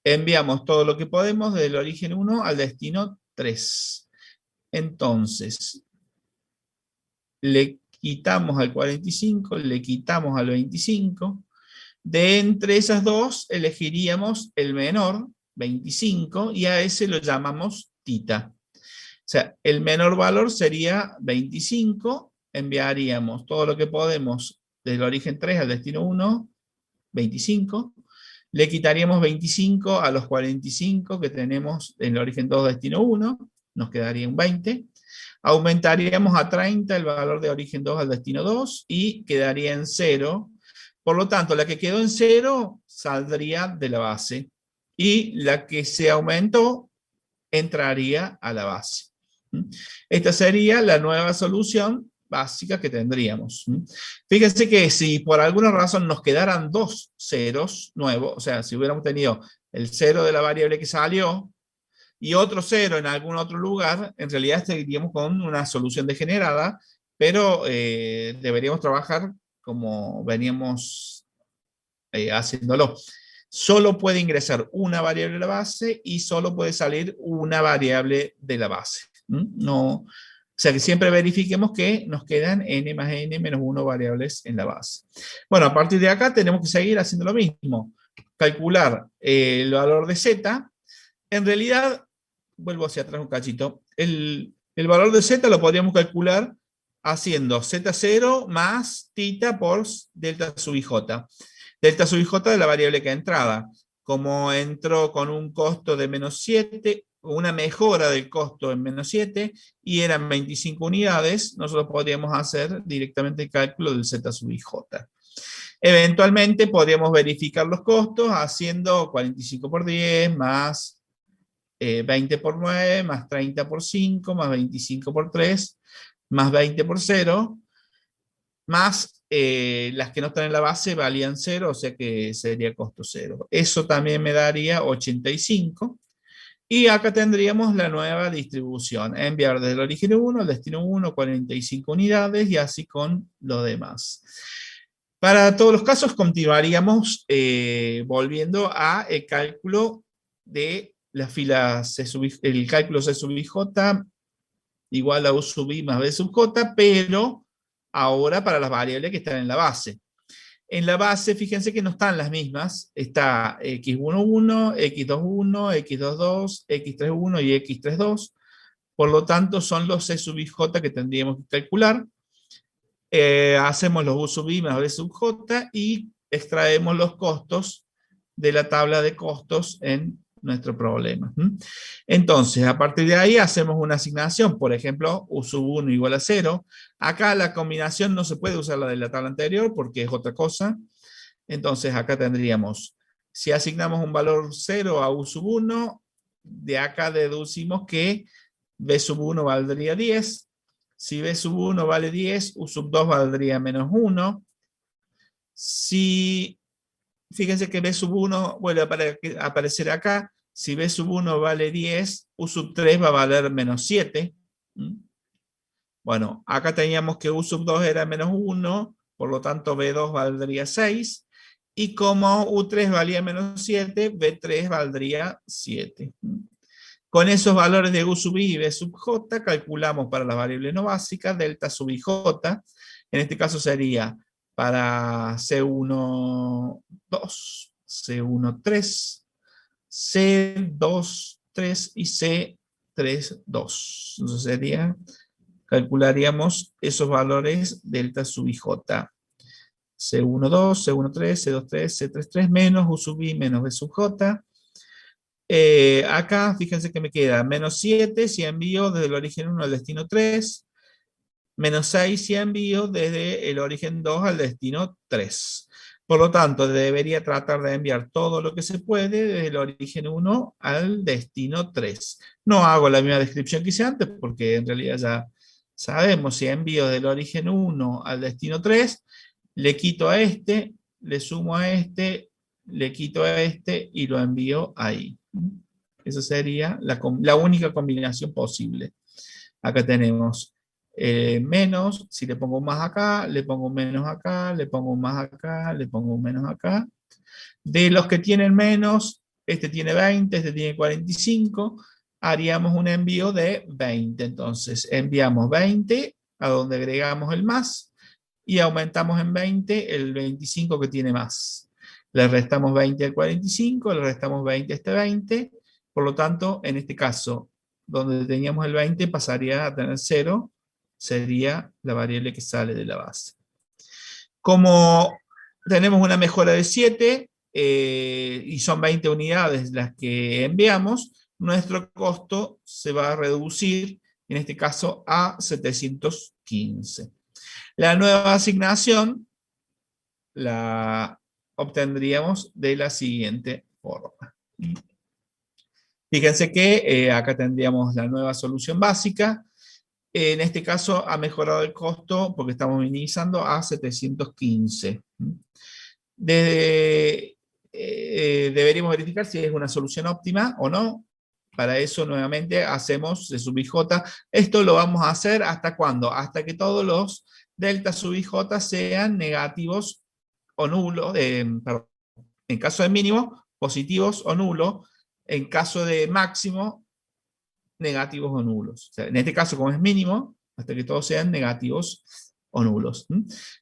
Enviamos todo lo que podemos del origen 1 al destino 3. Entonces, le quitamos al 45, le quitamos al 25. De entre esas dos, elegiríamos el menor, 25, y a ese lo llamamos tita. O sea, el menor valor sería 25, enviaríamos todo lo que podemos del origen 3 al destino 1, 25. Le quitaríamos 25 a los 45 que tenemos en el origen 2, destino 1, nos quedaría un 20. Aumentaríamos a 30 el valor de origen 2 al destino 2 y quedaría en 0. Por lo tanto, la que quedó en 0 saldría de la base y la que se aumentó entraría a la base. Esta sería la nueva solución básica que tendríamos. Fíjense que si por alguna razón nos quedaran 2 ceros nuevos, o sea, si hubiéramos tenido el 0 de la variable que salió y otro 0 en algún otro lugar, en realidad seguiríamos con una solución degenerada, pero deberíamos trabajar como veníamos haciéndolo. Solo puede ingresar una variable a la base y solo puede salir una variable de la base. No, o sea que siempre verifiquemos que nos quedan n más n menos 1 variables en la base. Bueno, a partir de acá tenemos que seguir haciendo lo mismo. Calcular el valor de z. En realidad, vuelvo hacia atrás un cachito, el valor de z lo podríamos calcular haciendo z0 más tita por delta sub ij. Delta sub ij de la variable que entraba. como entró con un costo de menos 7, una mejora del costo en menos 7, y eran 25 unidades, nosotros podríamos hacer directamente el cálculo del Z sub IJ. Eventualmente podríamos verificar los costos haciendo 45 por 10, más 20 por 9, más 30 por 5, más 25 por 3, más 20 por 0, más las que no están en la base valían 0, o sea que sería costo 0. Eso también me daría 85. Y acá tendríamos la nueva distribución. Enviar desde el origen 1 al destino 1, 45 unidades, y así con lo demás. Para todos los casos continuaríamos volviendo a el cálculo de la fila C sub I, el cálculo C sub IJ igual a U sub I más B sub J, pero ahora para las variables que están en la base. En la base, fíjense que no están las mismas. Está x11, x21, x22, x31 y x32. Por lo tanto, son los C sub IJ que tendríamos que calcular. Hacemos los U sub I más B sub J y extraemos los costos de la tabla de costos en nuestro problema. Entonces, a partir de ahí hacemos una asignación, por ejemplo, U sub 1 igual a 0. Acá la combinación no se puede usar la de la tabla anterior porque es otra cosa. Entonces, acá tendríamos, si asignamos un valor 0 a U sub 1, de acá deducimos que B sub 1 valdría 10. Si B sub 1 vale 10, U sub 2 valdría menos 1. Si, fíjense que B sub 1 vuelve a aparecer acá. Si B sub 1 vale 10, U sub 3 va a valer menos 7. Bueno, acá teníamos que U sub 2 era menos 1, por lo tanto B2 valdría 6. Y como U3 valía menos 7, B3 valdría 7. Con esos valores de U sub I y B sub J calculamos para las variables no básicas delta sub IJ. En este caso sería para C1, 2, C1, 3, C2, 3 y C3, 2. Entonces sería, calcularíamos esos valores delta sub IJ. C1, 2, C1, 3, C2, 3, C3, 3 menos U sub I menos B sub J. Acá fíjense que me queda menos 7 si envío desde el origen 1 al destino 3, menos 6 si envío desde el origen 2 al destino 3. Por lo tanto, debería tratar de enviar todo lo que se puede desde el origen 1 al destino 3. No hago la misma descripción que hice antes, porque en realidad ya sabemos, si envío del origen 1 al destino 3, le quito a este, le sumo a este, le quito a este y lo envío ahí. Esa sería la única combinación posible. Acá tenemos menos, si le pongo más acá, le pongo menos acá, le pongo más acá, le pongo menos acá. De los que tienen menos, este tiene 20, este tiene 45, haríamos un envío de 20. Entonces enviamos 20 a donde agregamos el más y aumentamos en 20 el 25 que tiene más. Le restamos 20 al 45, le restamos 20 a este 20, por lo tanto, en este caso, donde teníamos el 20 pasaría a tener 0, sería la variable que sale de la base. Como tenemos una mejora de 7, y son 20 unidades las que enviamos, nuestro costo se va a reducir, en este caso, a 715. La nueva asignación la obtendríamos de la siguiente forma. Fíjense que acá tendríamos la nueva solución básica. En este caso ha mejorado el costo porque estamos minimizando a 715. Deberíamos verificar si es una solución óptima o no. Para eso nuevamente hacemos C sub IJ. Esto lo vamos a hacer ¿hasta cuándo? Hasta que todos los delta sub IJ sean negativos o nulos, perdón, en caso de mínimo, positivos o nulos, en caso de máximo, negativos o nulos. O sea, en este caso, como es mínimo, hasta que todos sean negativos o nulos.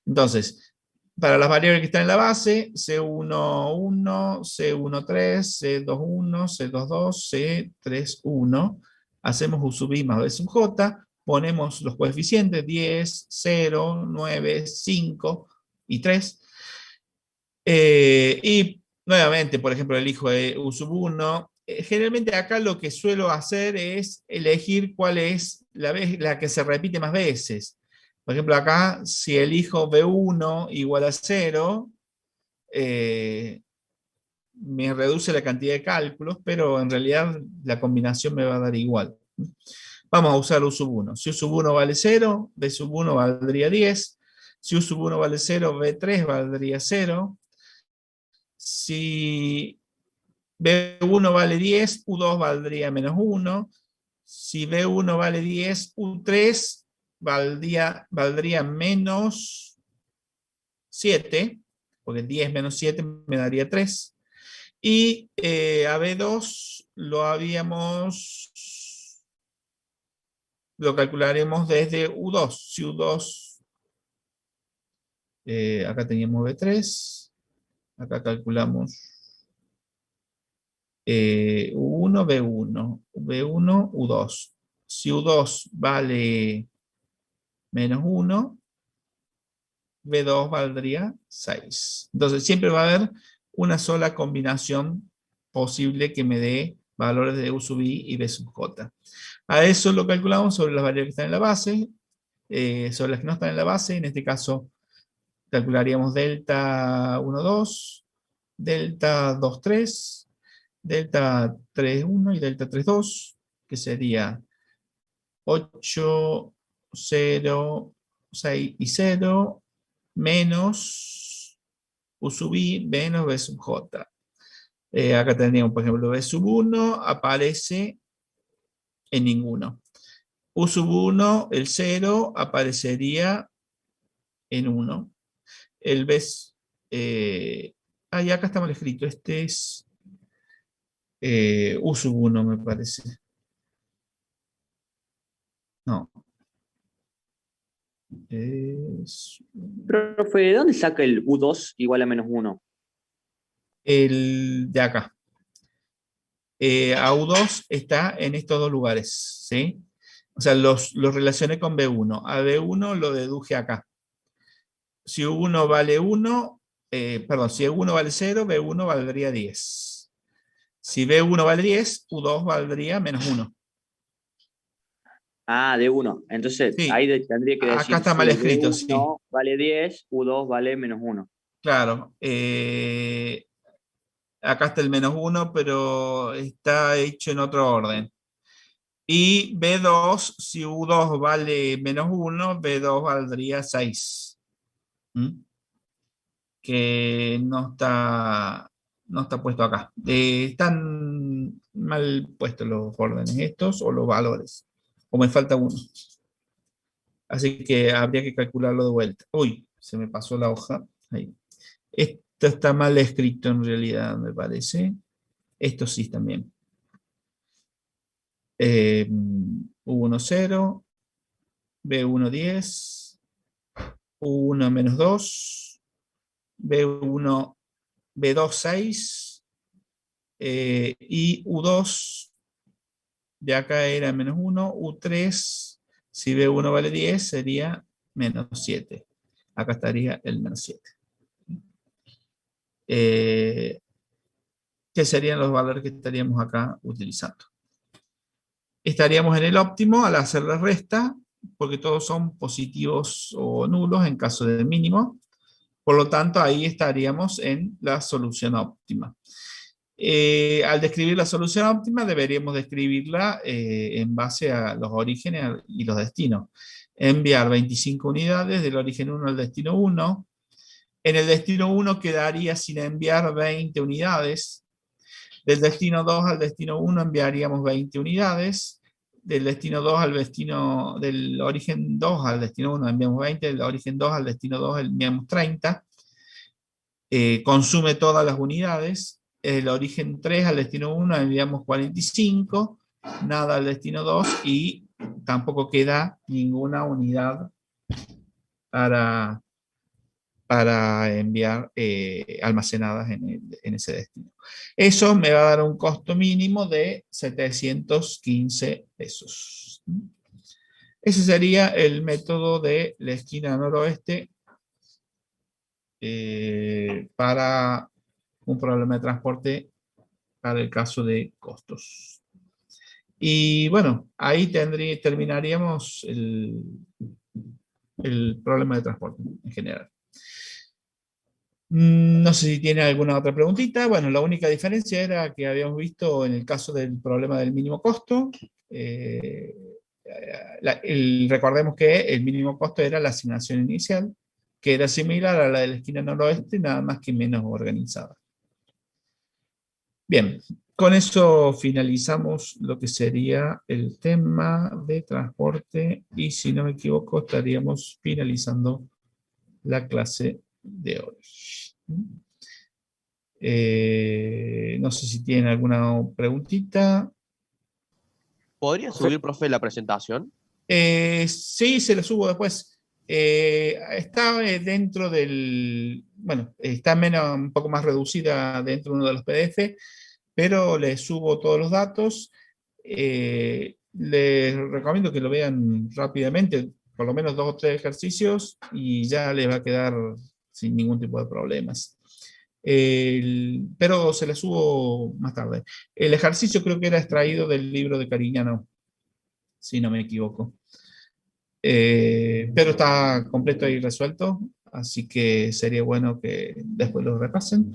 Entonces, para las variables que están en la base, C11, C13, C21, C22, C31, hacemos U sub I más B sub J, ponemos los coeficientes 10, 0, 9, 5 y 3, y Nuevamente, por ejemplo, elijo U sub 1. Generalmente acá lo que suelo hacer es elegir cuál es la que se repite más veces. Por ejemplo, acá, si elijo B1 igual a 0, me reduce la cantidad de cálculos, pero en realidad la combinación me va a dar igual. Vamos a usar U sub 1. Si U sub 1 vale 0, B sub 1 valdría 10. Si U sub 1 vale 0, B3 valdría 0. Si B1 vale 10, U2 valdría menos 1. Si B1 vale 10, U3 valdría menos 7, porque 10 menos 7 me daría 3. Y a B2 lo calcularemos desde U2. Si U2, acá teníamos B3, acá calculamos U1, B1, B1, U2. Si U2 vale menos 1, B2 valdría 6. Entonces siempre va a haber una sola combinación posible que me dé valores de U sub I y B sub J. A eso lo calculamos sobre las variables que están en la base, sobre las que no están en la base. En este caso calcularíamos delta 1, 2, delta 2, 3, delta 3, 1 y delta 3, 2, que sería 8, 0, 6 y 0, menos U sub I menos B sub J. Acá tendríamos, por ejemplo, B sub 1 aparece en ninguno. U sub 1, el 0, aparecería en 1. El B, y acá está mal escrito, este es U sub 1, me parece. No. Profe, ¿de dónde saca el U2 igual a menos 1? El de acá. A U2 está en estos dos lugares, ¿sí? O sea, los relacioné con B1. A B1 lo deduje acá. Si U1 vale 1, perdón, si E1 vale 0, B1 valdría 10. Si B1 vale 10, U2 valdría menos 1. Ah, de 1. Entonces, Sí, ahí tendría que acá decir está si mal escrito, sí. B1 vale 10, U2 vale menos 1. Claro. Acá está el menos 1, pero está hecho en otro orden. Y B2, si U2 vale menos 1, B2 valdría 6. Que no está puesto acá. Están mal puestos los órdenes estos o los valores. O me falta uno. Así que habría que calcularlo de vuelta. Uy, se me pasó la hoja. Ahí. Esto está mal escrito en realidad, me parece. Esto sí también. U1 0, B1 10, U1 menos 2, B1, B2 6, y U2 de acá era menos 1, U3, si B1 vale 10, sería menos 7. Acá estaría el menos 7. ¿Qué serían los valores que estaríamos acá utilizando? Estaríamos en el óptimo al hacer la resta, porque todos son positivos o nulos en caso de mínimo. Por lo tanto, ahí estaríamos en la solución óptima. Al describir la solución óptima, deberíamos describirla en base a los orígenes y los destinos. Enviar 25 unidades del origen 1 al destino 1. En el destino 1 quedaría sin enviar 20 unidades. Del destino 2 al destino 1 enviaríamos 20 unidades. Del destino 2 del origen 2 al destino 1 enviamos 20. Del origen 2 al destino 2 enviamos 30. Consume todas las unidades. El origen 3 al destino 1 enviamos 45, nada al destino 2 y tampoco queda ninguna unidad para enviar almacenadas en ese destino. Eso me va a dar un costo mínimo de 715 pesos. Ese sería el método de la esquina noroeste para un problema de transporte para el caso de costos. Y bueno, ahí terminaríamos el problema de transporte en general. No sé si tiene alguna otra preguntita. Bueno, la única diferencia era que habíamos visto en el caso del problema del mínimo costo. Recordemos que el mínimo costo era la asignación inicial, que era similar a la de la esquina noroeste, nada más que menos organizada. Bien, con eso finalizamos lo que sería el tema de transporte y si no me equivoco estaríamos finalizando la clase de hoy. No sé si tienen alguna preguntita. ¿Podría subir, profe, la presentación? Sí, se la subo después. Está dentro del, bueno, está un poco más reducida dentro de uno de los PDF, pero les subo todos los datos. Les recomiendo que lo vean rápidamente, por lo menos 2 o 3 ejercicios, y ya les va a quedar sin ningún tipo de problemas. Pero se les subo más tarde. El ejercicio creo que era extraído del libro de Cariñano, si no me equivoco. Pero está completo y resuelto, así que sería bueno que después lo repasen.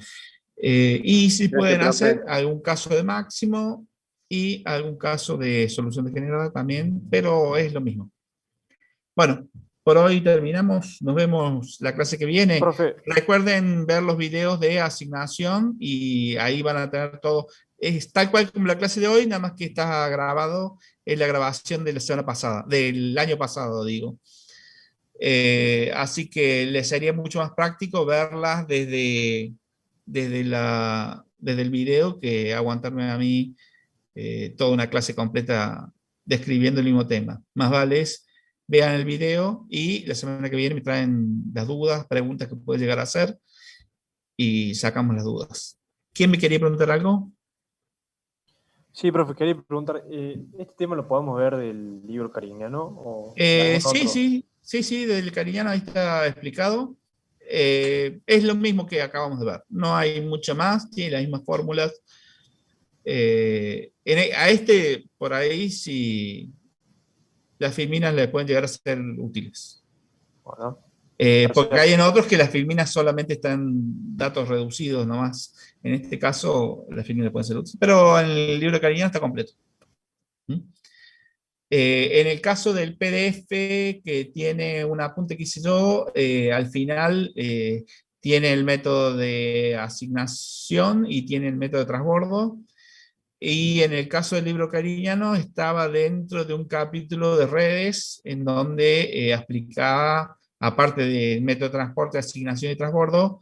Y si pueden hacer algún caso de máximo y algún caso de solución degenerada también, pero es lo mismo. Bueno, por hoy terminamos. Nos vemos la clase que viene. Profe, Recuerden ver los videos de asignación y ahí van a tener todo. Es tal cual como la clase de hoy, nada más que está grabado en la grabación de la semana pasada, del año pasado, digo. Así que les sería mucho más práctico verlas desde el video que aguantarme a mí toda una clase completa describiendo el mismo tema. Más vale vean el video y la semana que viene me traen las dudas, preguntas que puede llegar a hacer y sacamos las dudas. ¿Quién me quería preguntar algo? sí, profe, quería preguntar, ¿este tema lo podemos ver del libro Cariñano o de algún otro? Sí, del Cariñano ahí está explicado. Es lo mismo que acabamos de ver. No hay mucho más, tiene las mismas fórmulas. A este, por ahí, sí, las filminas le pueden llegar a ser útiles. Bueno, Porque hay gracias. en otros que las filminas solamente están datos reducidos nomás. En este caso, las filminas pueden ser útiles. Pero en el libro de Cariñano está completo. ¿Mm? En el caso del PDF, que tiene un apunte que hice yo, al final tiene el método de asignación y tiene el método de transbordo. Y en el caso del libro Cariñano estaba dentro de un capítulo de redes en donde explicaba, aparte del método de transporte, asignación y transbordo,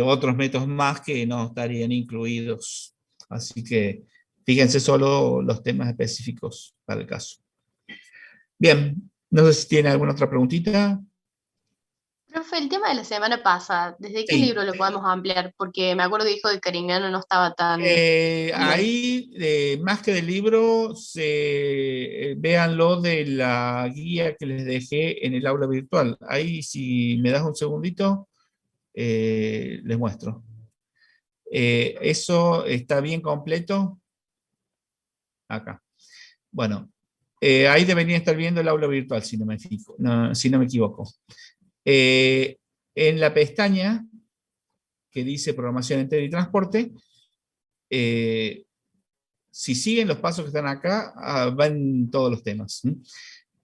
otros métodos más que no estarían incluidos. Así que fíjense solo los temas específicos para el caso. Bien, no sé si tiene alguna otra preguntita. Profe, el tema de la semana pasada, ¿desde qué Sí. libro lo podemos ampliar? Porque me acuerdo que dijo que Cariñano no estaba tan bien. Ahí, más que del libro, véanlo de la guía que les dejé en el aula virtual. Ahí, si me das un segundito, les muestro. Eso está bien completo. Acá. Bueno, ahí deberían estar viendo el aula virtual, si no me equivoco. En la pestaña que dice programación entera y transporte, si siguen los pasos que están acá, van todos los temas.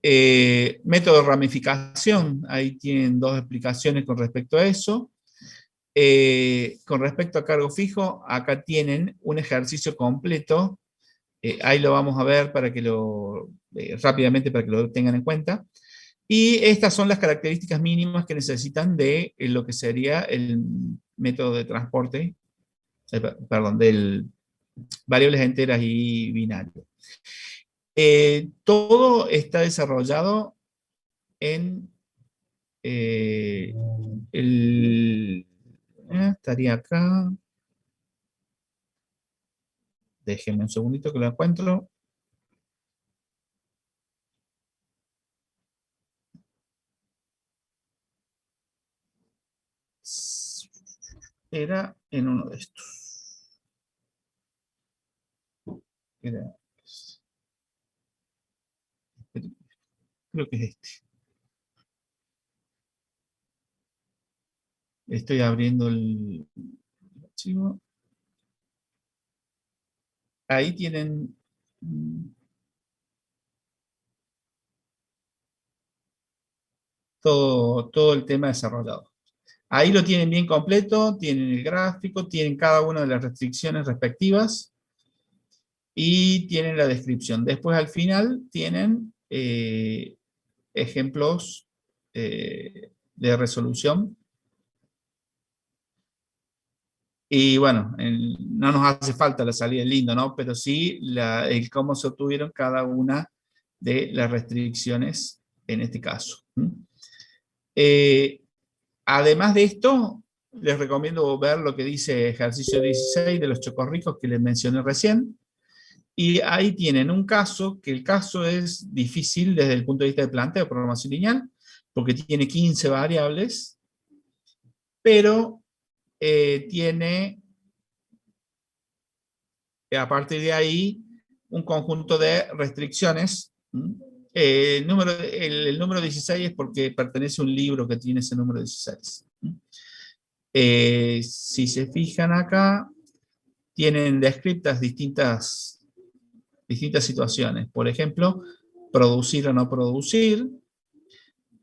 Método de ramificación, ahí tienen 2 explicaciones con respecto a eso. Con respecto a cargo fijo, acá tienen un ejercicio completo. Ahí lo vamos a ver para que rápidamente para que lo tengan en cuenta. Y estas son las características mínimas que necesitan de lo que sería el método de transporte, perdón, del variables enteras y binario. Todo está desarrollado en estaría acá. Déjenme un segundito que lo encuentro. era en uno de estos. Creo que es este. Estoy abriendo el archivo. Ahí tienen todo el tema desarrollado. Ahí lo tienen bien completo, tienen el gráfico, tienen cada una de las restricciones respectivas y tienen la descripción. Después al final tienen ejemplos de resolución. Y bueno, no nos hace falta la salida del lindo, ¿no? Pero sí el cómo se obtuvieron cada una de las restricciones en este caso. Además de esto, les recomiendo ver lo que dice ejercicio 16 de los chocorricos que les mencioné recién. Y ahí tienen un caso, que el caso es difícil desde el punto de vista de planteo de programación lineal, porque tiene 15 variables, pero tiene, a partir de ahí, un conjunto de restricciones. El número 16 es porque pertenece a un libro que tiene ese número 16. Si se fijan acá, tienen descritas distintas situaciones. Por ejemplo, producir o no producir,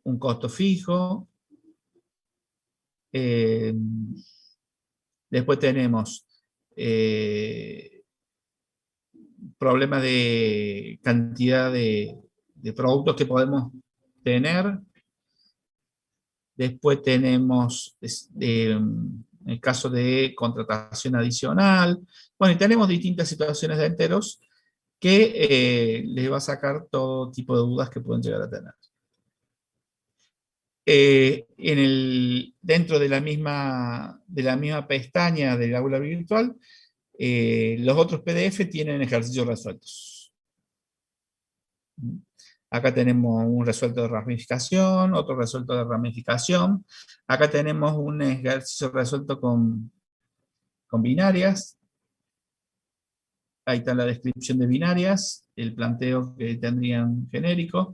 un costo fijo. Después tenemos problemas de cantidad de productos que podemos tener. Después tenemos el caso de contratación adicional. Bueno, y tenemos distintas situaciones de enteros que les va a sacar todo tipo de dudas que pueden llegar a tener. Dentro de la misma pestaña del aula virtual, los otros PDF tienen ejercicios resueltos. Acá tenemos un resuelto de ramificación, otro resuelto de ramificación. Acá tenemos un ejercicio resuelto con binarias. Ahí está la descripción de binarias, el planteo que tendrían genérico.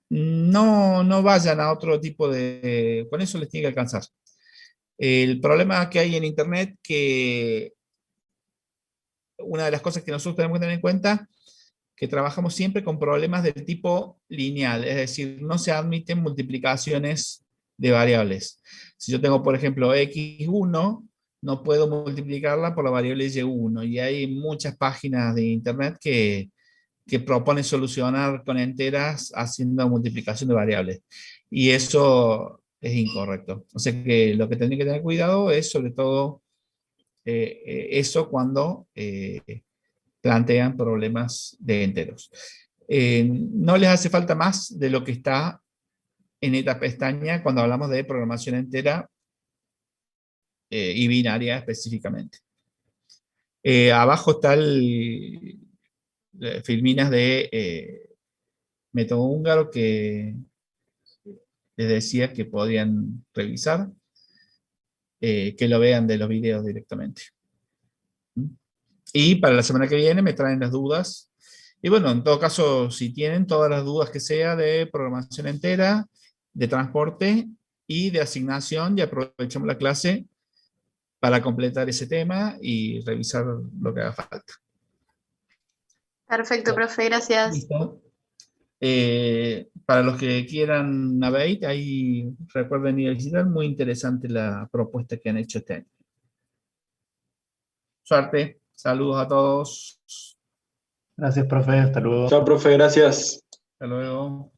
No vayan a otro tipo de... Con eso les tiene que alcanzar. El problema que hay en Internet, que una de las cosas que nosotros tenemos que tener en cuenta, que trabajamos siempre con problemas del tipo lineal, es decir, no se admiten multiplicaciones de variables. Si yo tengo, por ejemplo, x1, no puedo multiplicarla por la variable y1, y hay muchas páginas de Internet que proponen solucionar con enteras haciendo multiplicación de variables, y eso es incorrecto. O sea que lo que tendría que tener cuidado es sobre todo eso cuando plantean problemas de enteros. No les hace falta más de lo que está en esta pestaña cuando hablamos de programación entera y binaria específicamente. Abajo está filminas de método húngaro que les decía que podían revisar, que lo vean de los videos directamente. Y para la semana que viene me traen las dudas. Y bueno, en todo caso, si tienen todas las dudas que sea de programación entera, de transporte y de asignación, ya aprovechamos la clase para completar ese tema y revisar lo que haga falta. Perfecto, profe, gracias. Listo. Para los que quieran Navegate, ahí recuerden ir a visitar, muy interesante la propuesta que han hecho este año. Suerte, saludos a todos. Gracias, profe. Hasta luego. Chao, profe, gracias. Hasta luego.